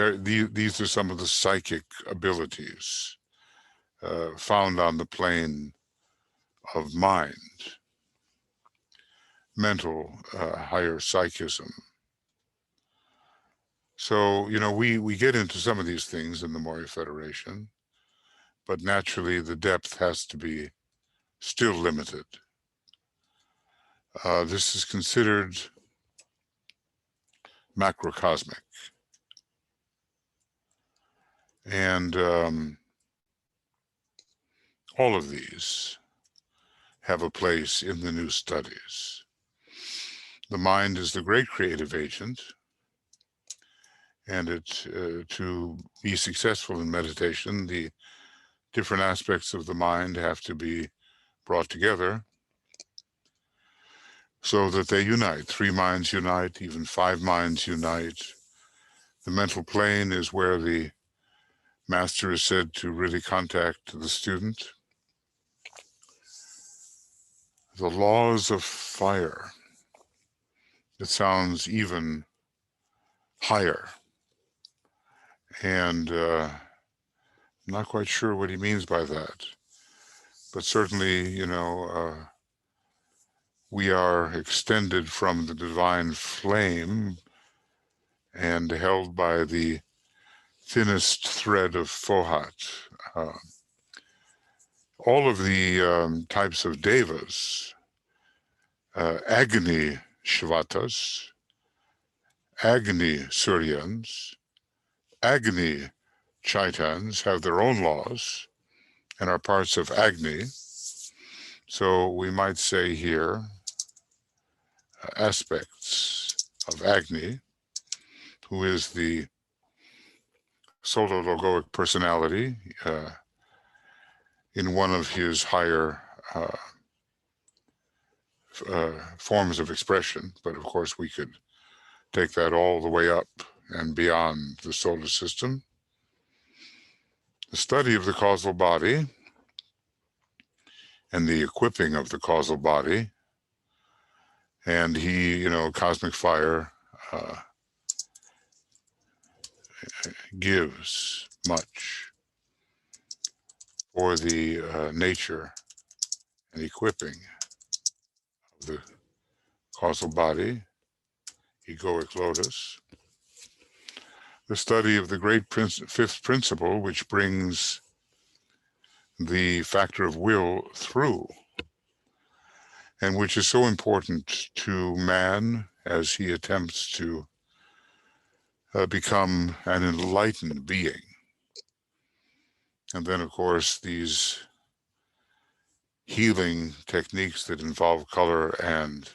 are some of the psychic abilities found on the plane of mind, mental, higher psychism. So, we get into some of these things in the Mori Federation, but naturally the depth has to be still limited. This is considered macrocosmic. And all of these have a place in the new studies. The mind is the great creative agent, and to be successful in meditation, the different aspects of the mind have to be brought together so that they unite. 3 minds unite, even 5 minds unite. The mental plane is where the master is said to really contact the student. The laws of fire. It sounds even higher. And I'm not quite sure what he means by that. But certainly, we are extended from the divine flame and held by the thinnest thread of Fohat. All of the types of devas, Agni Shvatas, Agni Suryans, Agni Chaitans have their own laws and are parts of Agni. So we might say here aspects of Agni, who is the solar logoic personality in one of his higher forms of expression. But of course, we could take that all the way up and beyond the solar system. The study of the causal body and the equipping of the causal body, and he, cosmic fire gives much for the nature and equipping of the causal body, egoic lotus. The study of the great fifth principle, which brings the factor of will through, and which is so important to man as he attempts to become an enlightened being. And then, of course, these healing techniques that involve color and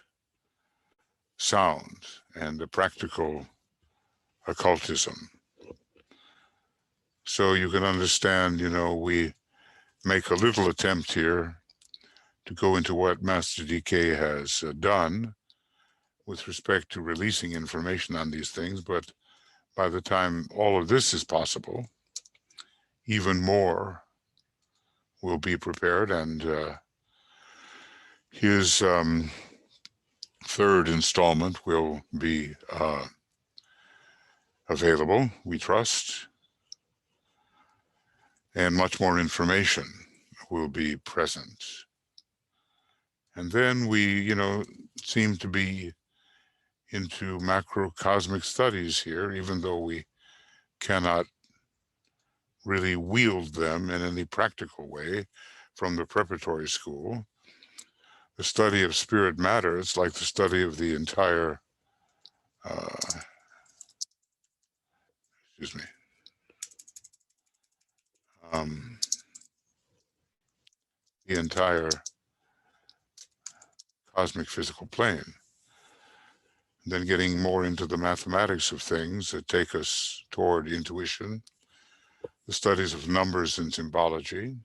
sound and the practical occultism. So you can understand, we make a little attempt here to go into what Master DK has done with respect to releasing information on these things, but by the time all of this is possible, even more will be prepared, and his third installment will be available, we trust, and much more information will be present. And then we, seem to be into macrocosmic studies here, even though we cannot really wield them in any practical way from the preparatory school. The study of spirit matter, it's like the study of the entire, excuse me, the entire cosmic physical plane. Then getting more into the mathematics of things that take us toward intuition, the studies of numbers and symbology,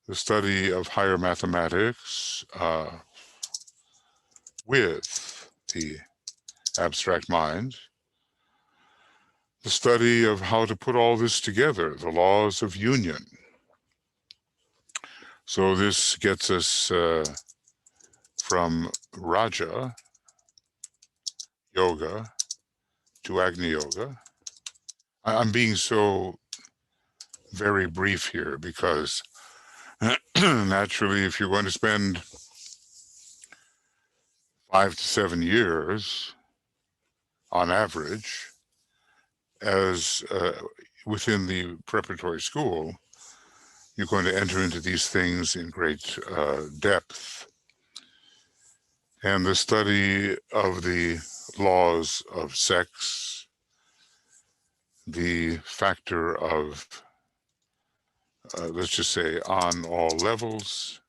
the study of higher mathematics with the abstract mind, the study of how to put all this together, the laws of union. So this gets us from Raja Yoga to Agni Yoga. I'm being so very brief here because naturally, if you're going to spend 5 to 7 years on average as within the preparatory school, you're going to enter into these things in great depth. And the study of the laws of sex, the factor of, let's just say, on all levels,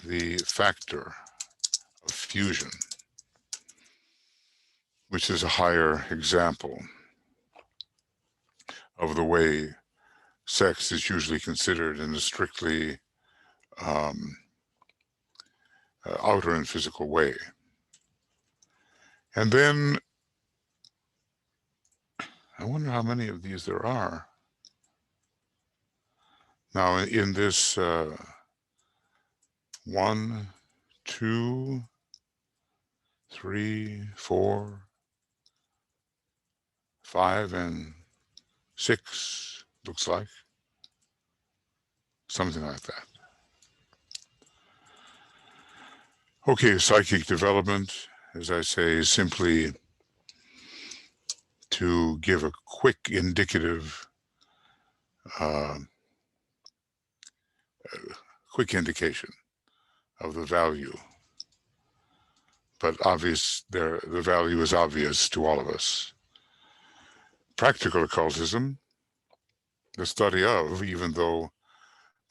the factor of fusion, which is a higher example of the way sex is usually considered in a strictly outer and physical way. And then I wonder how many of these there are. Now in this 1, 2, 3, 4, 5, and 6, looks like. Something like that. Okay, psychic development, as I say, is simply to give a quick indicative, quick indication of the value. But the value is obvious to all of us. Practical occultism, the study of, even though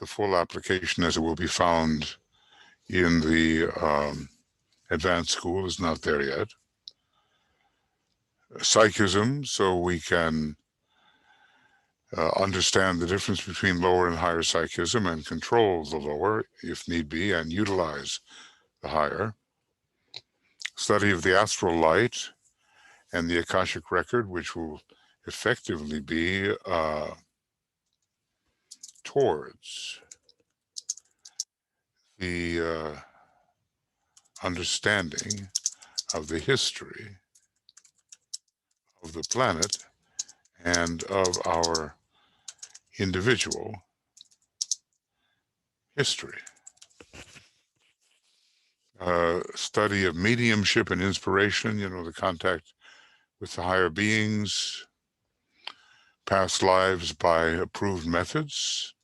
the full application as it will be found in the advanced school is not there yet. Psychism, so we can understand the difference between lower and higher psychism and control the lower if need be and utilize the higher. Study of the astral light and the Akashic record, which will effectively be towards the understanding of the history of the planet and of our individual history. Study of mediumship and inspiration, the contact with the higher beings, past lives by approved methods,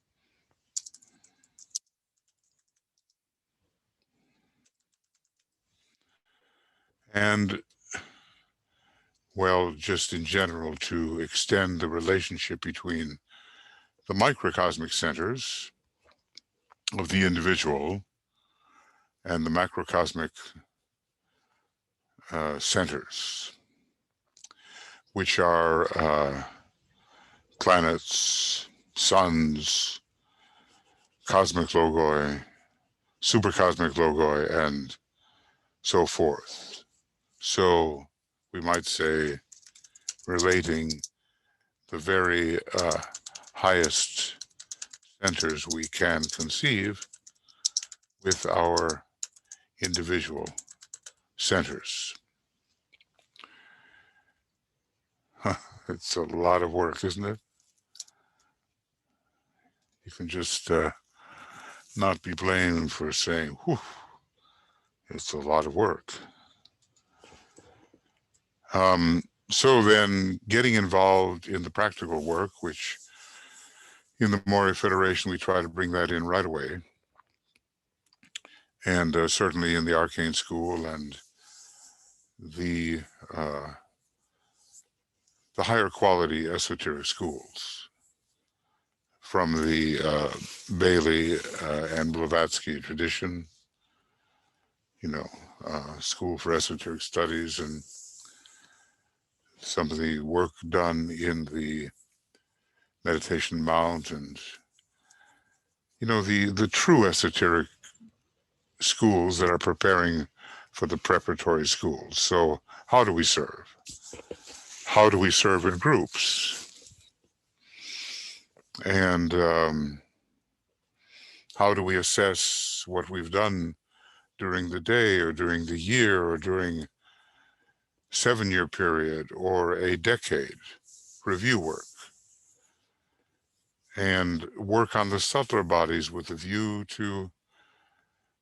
and, well, just in general, to extend the relationship between the microcosmic centers of the individual and the macrocosmic centers. which are planets, suns, cosmic logoi, supercosmic logoi, and so forth. So we might say relating the very highest centers we can conceive with our individual centers. It's a lot of work, isn't it? You can just not be blamed for saying, whew, it's a lot of work. So then getting involved in the practical work, which in the Mori Federation, we try to bring that in right away. And certainly in the Arcane School and the higher quality esoteric schools from the Bailey and Blavatsky tradition, School for Esoteric Studies, and some of the work done in the Meditation Mount, and the true esoteric schools that are preparing for the preparatory schools. So how do we serve? How do we serve in groups? And how do we assess what we've done during the day or during the year or during 7-year period or a decade? Review work. And work on the subtler bodies with a view to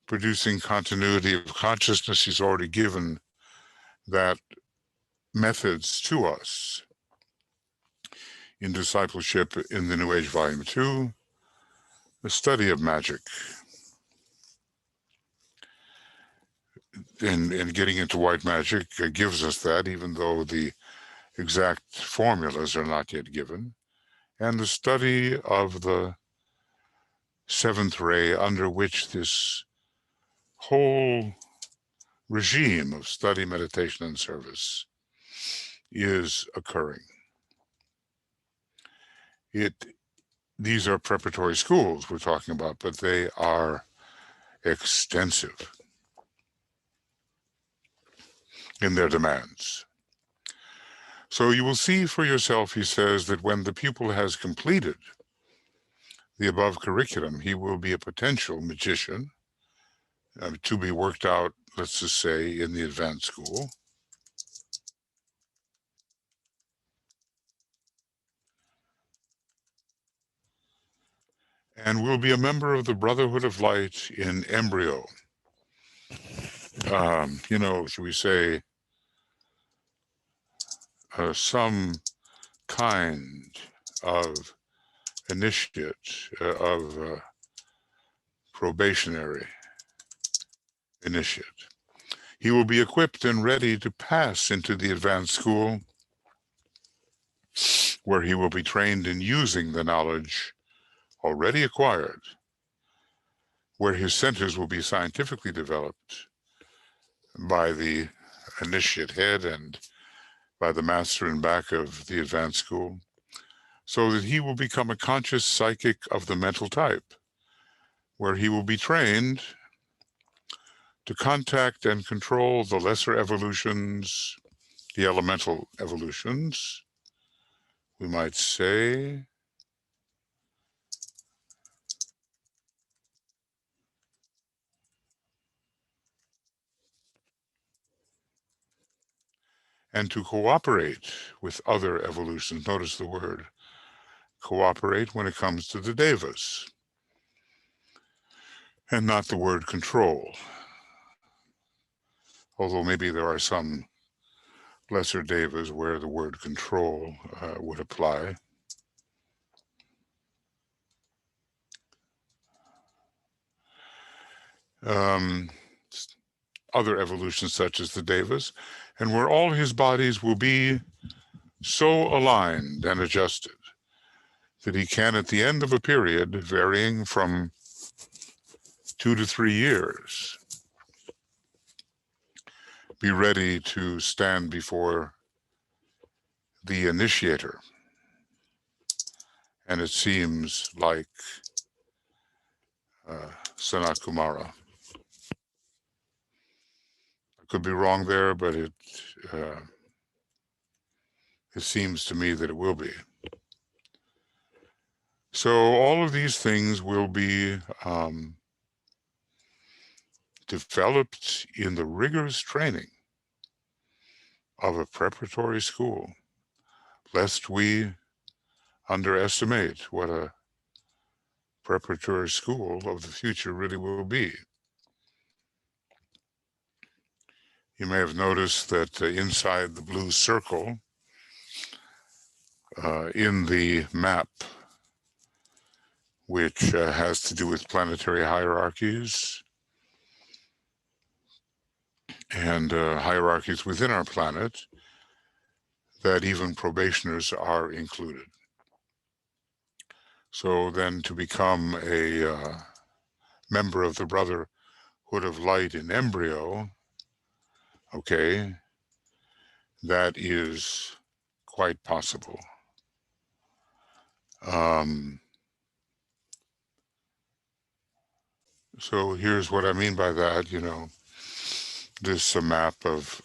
producing continuity of consciousness. He's already given that methods to us in Discipleship in the New Age Volume 2, the study of magic. And getting into white magic gives us that, even though the exact formulas are not yet given. And the study of the seventh ray, under which this whole regime of study, meditation, and service is occurring. These are preparatory schools we're talking about, but they are extensive in their demands. So you will see for yourself, he says, that when the pupil has completed the above curriculum, he will be a potential magician to be worked out, let's just say, in the advanced school. And will be a member of the Brotherhood of Light in embryo. Should we say, some kind of initiate, of probationary initiate. He will be equipped and ready to pass into the advanced school, where he will be trained in using the knowledge already acquired, where his centers will be scientifically developed by the initiate head and by the master in back of the advanced school, so that he will become a conscious psychic of the mental type, where he will be trained to contact and control the lesser evolutions, the elemental evolutions, we might say, and to cooperate with other evolutions. Notice the word cooperate when it comes to the devas, and not the word control. Although maybe there are some lesser devas where the word control would apply. Other evolutions such as the devas, and where all his bodies will be so aligned and adjusted that he can, at the end of a period varying from 2 to 3 years, be ready to stand before the initiator. And it seems like Sanat Kumara. I could be wrong there, but it seems to me that it will be. So all of these things will be developed in the rigorous training of a preparatory school, lest we underestimate what a preparatory school of the future really will be. You may have noticed that inside the blue circle in the map, which has to do with planetary hierarchies and hierarchies within our planet, that even probationers are included. So then to become a member of the Brotherhood of Light in embryo, okay, that is quite possible. So here's what I mean by that, you know, this is a map of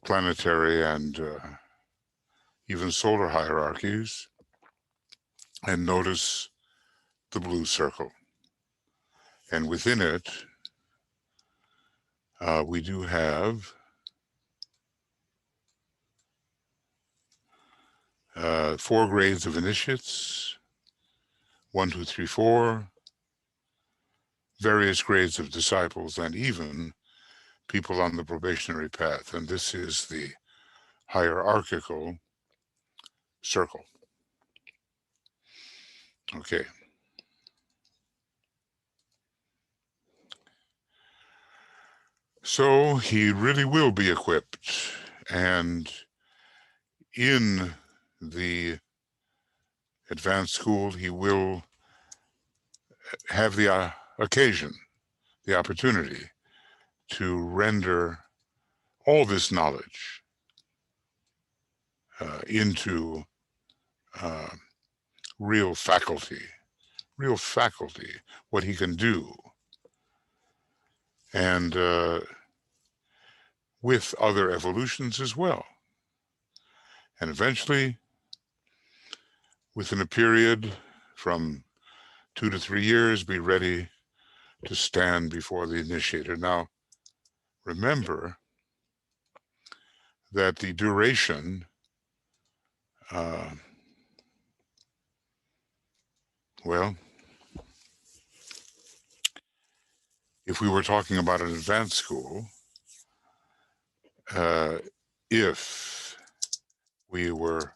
planetary and even solar hierarchies, and notice the blue circle. And within it, we do have 4 grades of initiates, 1, 2, 3, 4, various grades of disciples, and even people on the probationary path. And this is the hierarchical circle. Okay. So he really will be equipped, and in the advanced school, he will have the occasion, the opportunity to render all this knowledge into real faculty, what he can do. And with other evolutions as well. And eventually, within a period from 2 to 3 years, be ready to stand before the initiator. Now, remember that the duration, well, if we were talking about an advanced school, if we were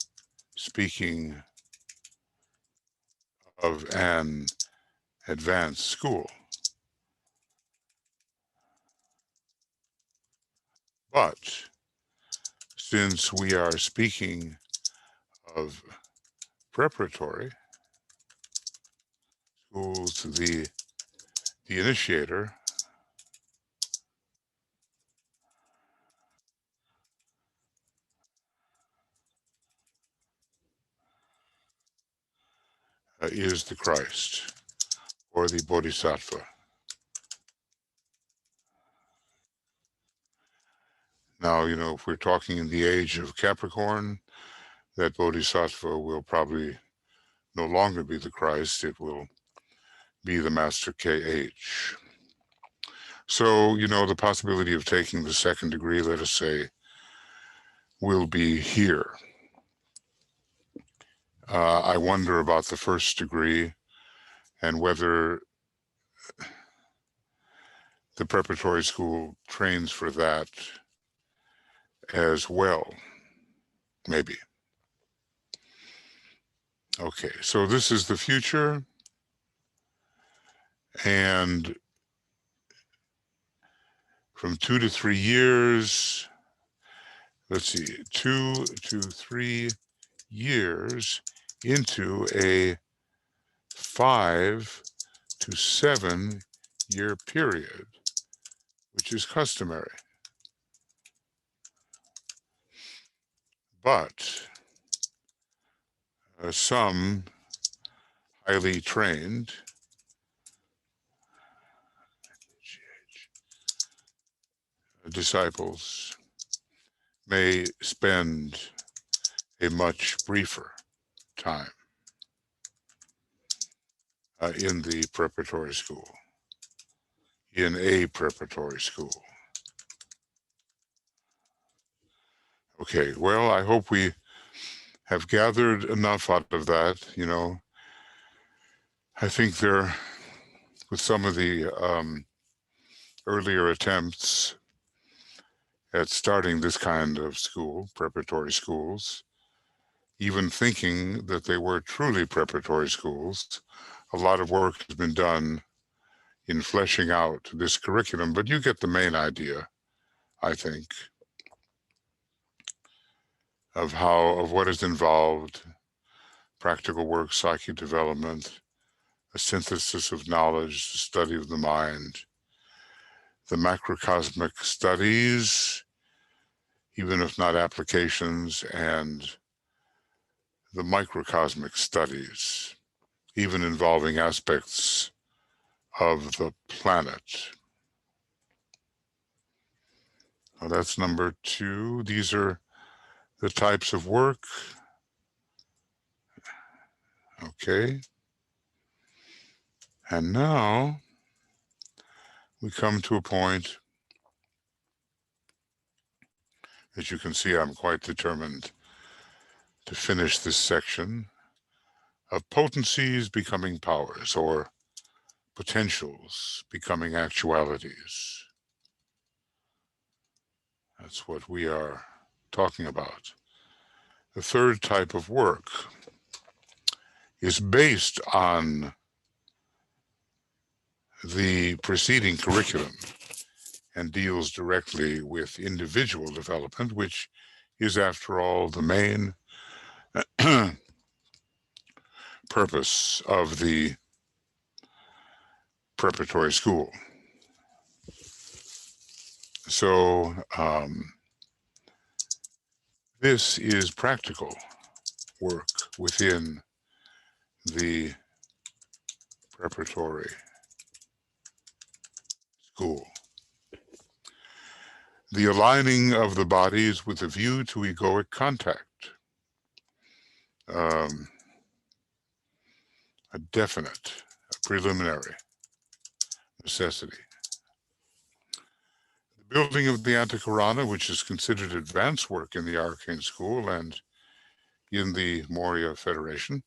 speaking of an advanced school, but since we are speaking of preparatory schools, the initiator is the Christ or the Bodhisattva. Now, you know, if we're talking in the age of Capricorn, that Bodhisattva will probably no longer be the Christ. It will be the Master KH. So, you know, the possibility of taking the second degree, let us say, will be here. I wonder about the first degree and whether the preparatory school trains for that as well. Maybe. Okay, so this is the future. And from 2 to 3 years, let's see, 2 to 3 years into a 5 to 7 year period, which is customary. But some highly trained disciples may spend a much briefer time in the preparatory school, in a preparatory school. Okay, well, I hope we have gathered enough out of that. I think there, with some of the earlier attempts at starting this kind of school, preparatory schools, even thinking that they were truly preparatory schools, a lot of work has been done in fleshing out this curriculum, but you get the main idea, I think, of what is involved: practical work, psychic development, a synthesis of knowledge, the study of the mind, the macrocosmic studies, even if not applications, and the microcosmic studies, even involving aspects of the planet. Well, that's number 2. These are the types of work. Okay. And now we come to a point that you can see I'm quite determined to finish this section of potencies becoming powers, or potentials becoming actualities. That's what we are talking about. The third type of work is based on the preceding curriculum and deals directly with individual development, which is, after all, the main purpose of the preparatory school. So this is practical work within the preparatory school. The aligning of the bodies with a view to egoic contact. A definite, a preliminary necessity. The building of the Antikarana, which is considered advanced work in the Arcane School and in the Moria Federation.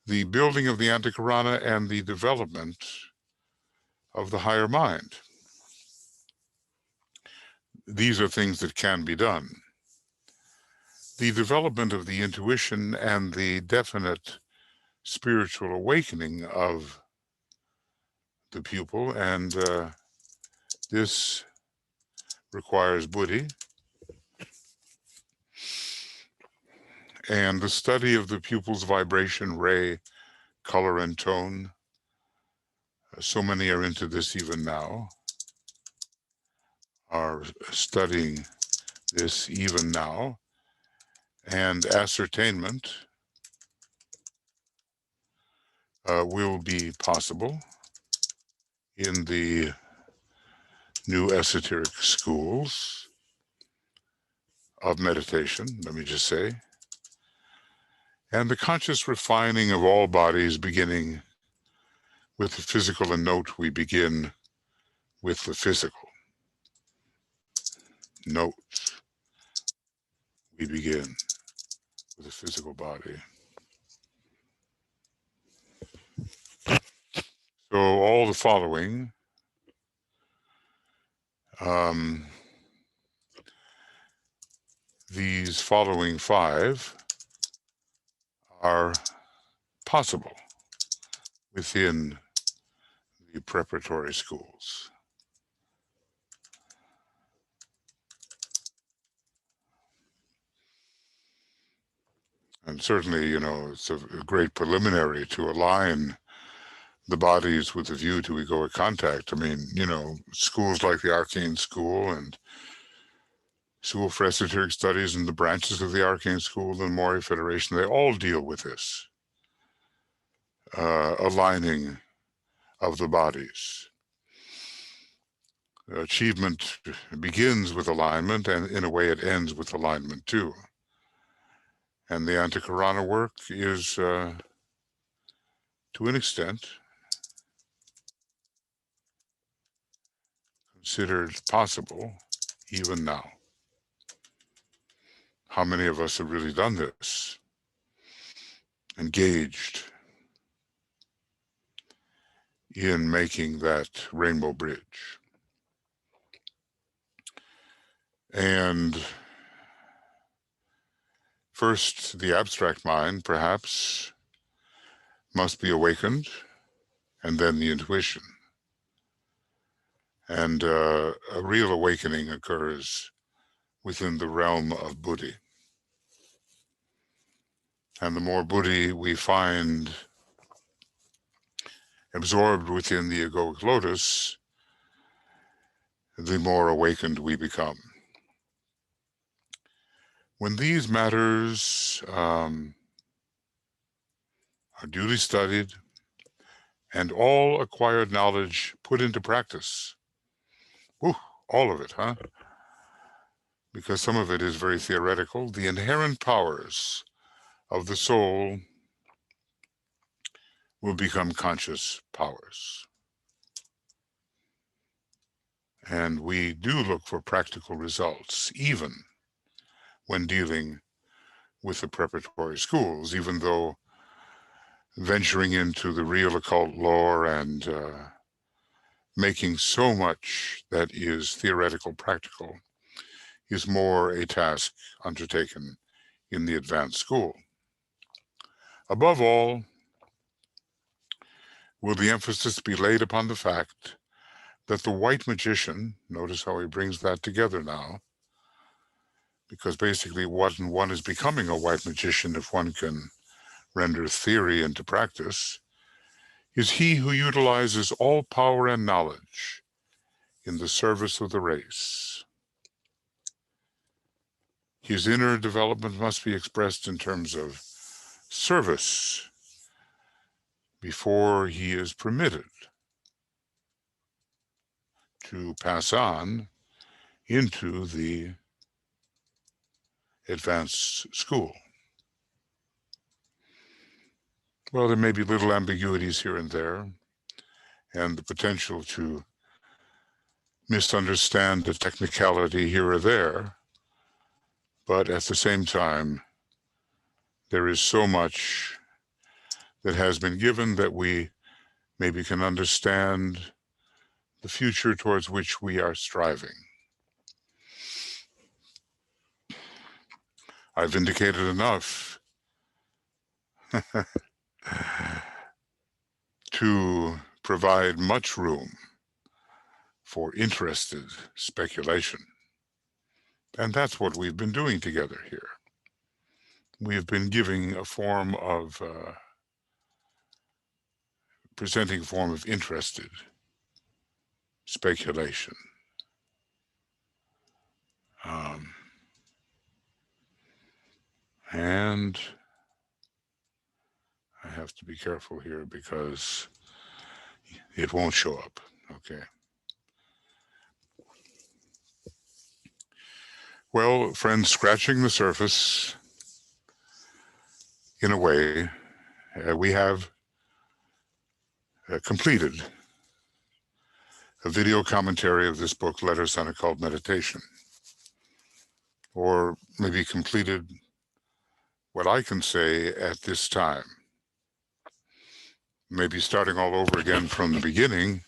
The building of the Antikarana and the development of the higher mind. These are things that can be done. The development of the intuition and the definite spiritual awakening of the pupil, and this requires buddhi, and the study of the pupil's vibration, ray, color, and tone. So many are into this even now, are studying this even now, and ascertainment will be possible in the new esoteric schools of meditation, let me just say, and the conscious refining of all bodies, beginning with the physical. And note, we begin with the physical. Note, we begin with the physical body. So all the following these following 5 are possible within the preparatory schools. And certainly, it's a great preliminary to align the bodies with a view to egoic contact. I mean, schools like the Arcane School and School for Esoteric Studies and the branches of the Arcane School and Mori Federation, they all deal with this aligning of the bodies. Achievement begins with alignment, and in a way it ends with alignment too. And the Antikarana work is, to an extent, considered possible even now. How many of us have really done this? Engaged in making that rainbow bridge. And first, the abstract mind, perhaps, must be awakened, and then the intuition. And a real awakening occurs within the realm of buddhi. And the more buddhi we find absorbed within the egoic lotus, the more awakened we become. When these matters are duly studied and all acquired knowledge put into practice, all of it, huh? Because some of it is very theoretical, the inherent powers of the soul will become conscious powers. And we do look for practical results, even when dealing with the preparatory schools, even though venturing into the real occult lore and making so much that is theoretical practical is more a task undertaken in the advanced school. Above all, will the emphasis be laid upon the fact that the white magician, notice how he brings that together now, because basically one is becoming a white magician if one can render theory into practice, is he who utilizes all power and knowledge in the service of the race. His inner development must be expressed in terms of service before he is permitted to pass on into the advanced school. Well, there may be little ambiguities here and there, and the potential to misunderstand the technicality here or there, but at the same time, there is so much that has been given that we maybe can understand the future towards which we are striving. I've indicated enough to provide much room for interested speculation. And that's what we've been doing together here. We've been giving a form of, presenting a form of interested speculation. And I have to be careful here because it won't show up, okay? Well, friends, scratching the surface, in a way, we have completed a video commentary of this book, Letters on Occult Meditation, or maybe completed what I can say at this time. Maybe starting all over again from the beginning,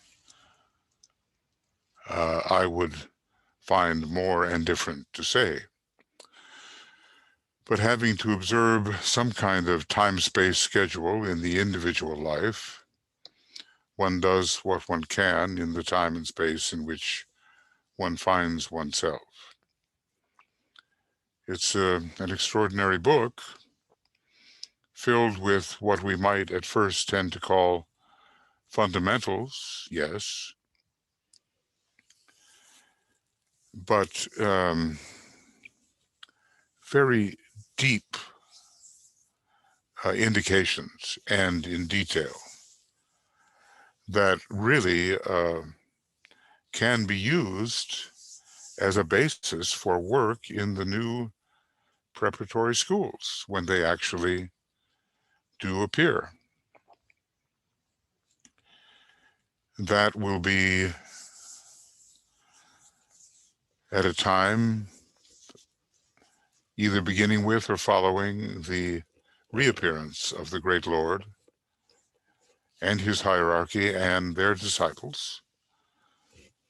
I would find more and different to say. But having to observe some kind of time-space schedule in the individual life, one does what one can in the time and space in which one finds oneself. It's an extraordinary book filled with what we might at first tend to call fundamentals, yes, but very deep indications and in detail that really can be used as a basis for work in the new preparatory schools when they actually do appear. That will be at a time either beginning with or following the reappearance of the great Lord and his hierarchy and their disciples,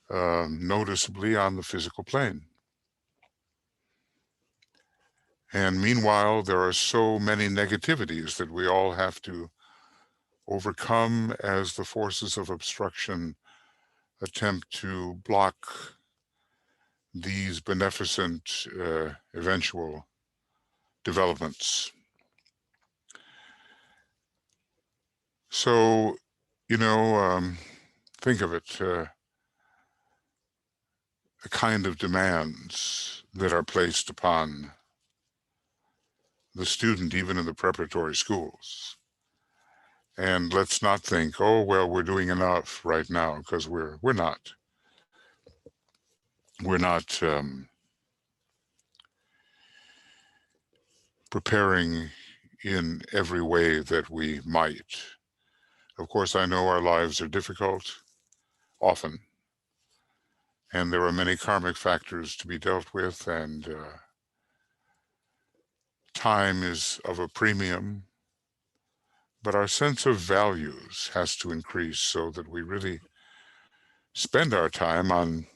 noticeably on the physical plane. And meanwhile, there are so many negativities that we all have to overcome as the forces of obstruction attempt to block these beneficent eventual developments. So, think of it, the kind of demands that are placed upon the student, even in the preparatory schools. And let's not think, oh, well, we're doing enough right now, because we're not. We're not preparing in every way that we might. Of course, I know our lives are difficult, often, and there are many karmic factors to be dealt with, and time is of a premium, but our sense of values has to increase so that we really spend our time on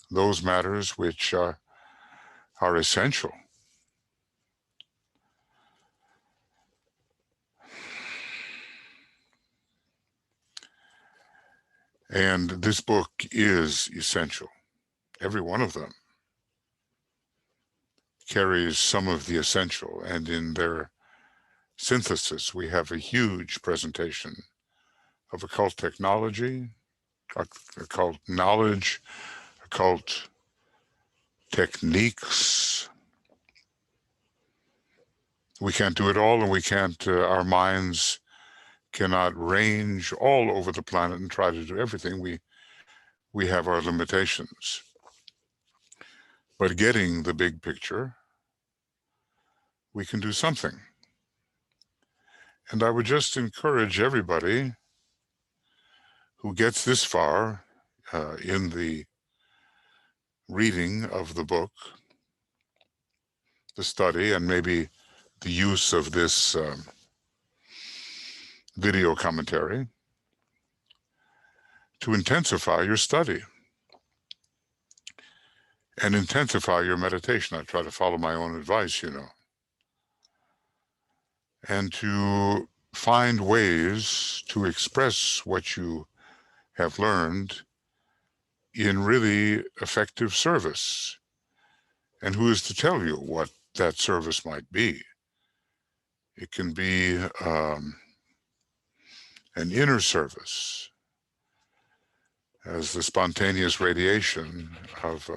those matters which are essential. And this book is essential. Every one of them carries some of the essential, and in their synthesis, we have a huge presentation of occult technology, occult knowledge, occult techniques. We can't do it all, and we can't, our minds cannot range all over the planet and try to do everything. We have our limitations. But getting the big picture, we can do something. And I would just encourage everybody who gets this far in the reading of the book, the study, and maybe the use of this video commentary, to intensify your study and intensify your meditation. I try to follow my own advice, and to find ways to express what you have learned in really effective service. And who is to tell you what that service might be? It can be an inner service, as the spontaneous radiation of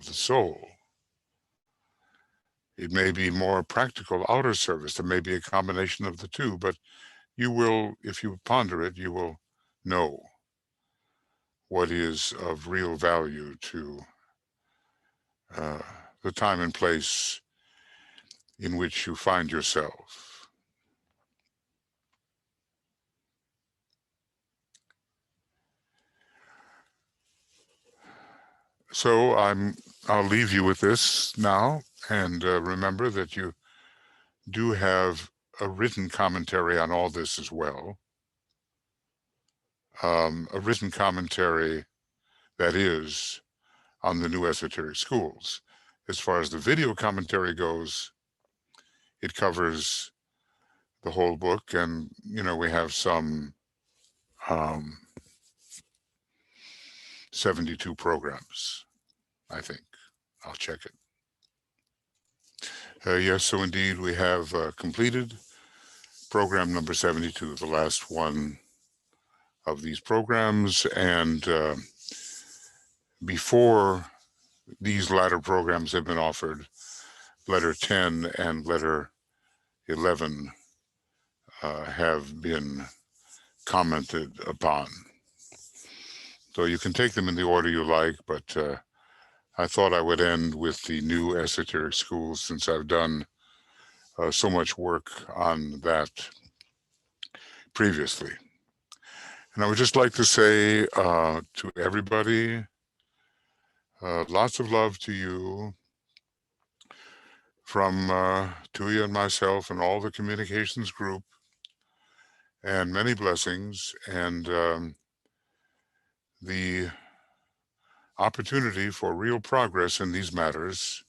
the soul. It may be more practical outer service. There may be a combination of the two, but you will, if you ponder it, you will know what is of real value to the time and place in which you find yourself. So I'll leave you with this now, and remember that you do have a written commentary on all this as well. A written commentary that is on the new esoteric schools. As far as the video commentary goes, it covers the whole book, and we have some 72 programs, I think. I'll check it. Yes, so indeed we have completed program number 72, the last one of these programs, and before these latter programs have been offered, letter 10 and letter 11 have been commented upon. So you can take them in the order you like, but I thought I would end with the new esoteric schools since I've done so much work on that previously. And I would just like to say to everybody, lots of love to you from Tuya and myself and all the communications group, and many blessings, and the opportunity for real progress in these matters,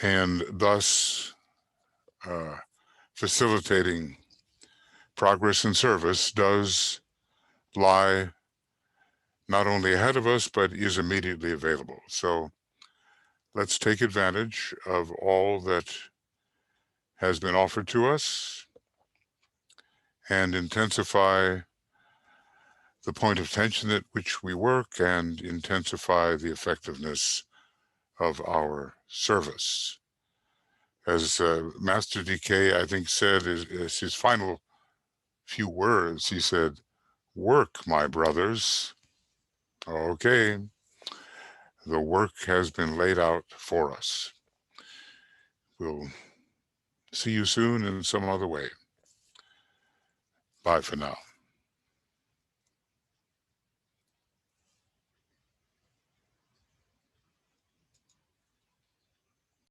and thus facilitating progress and service does lie not only ahead of us, but is immediately available. So let's take advantage of all that has been offered to us and intensify the point of tension at which we work and intensify the effectiveness of our service. As Master DK, I think, said is his final few words, he said, "Work, my brothers." Okay, the work has been laid out for us. We'll see you soon in some other way. Bye for now.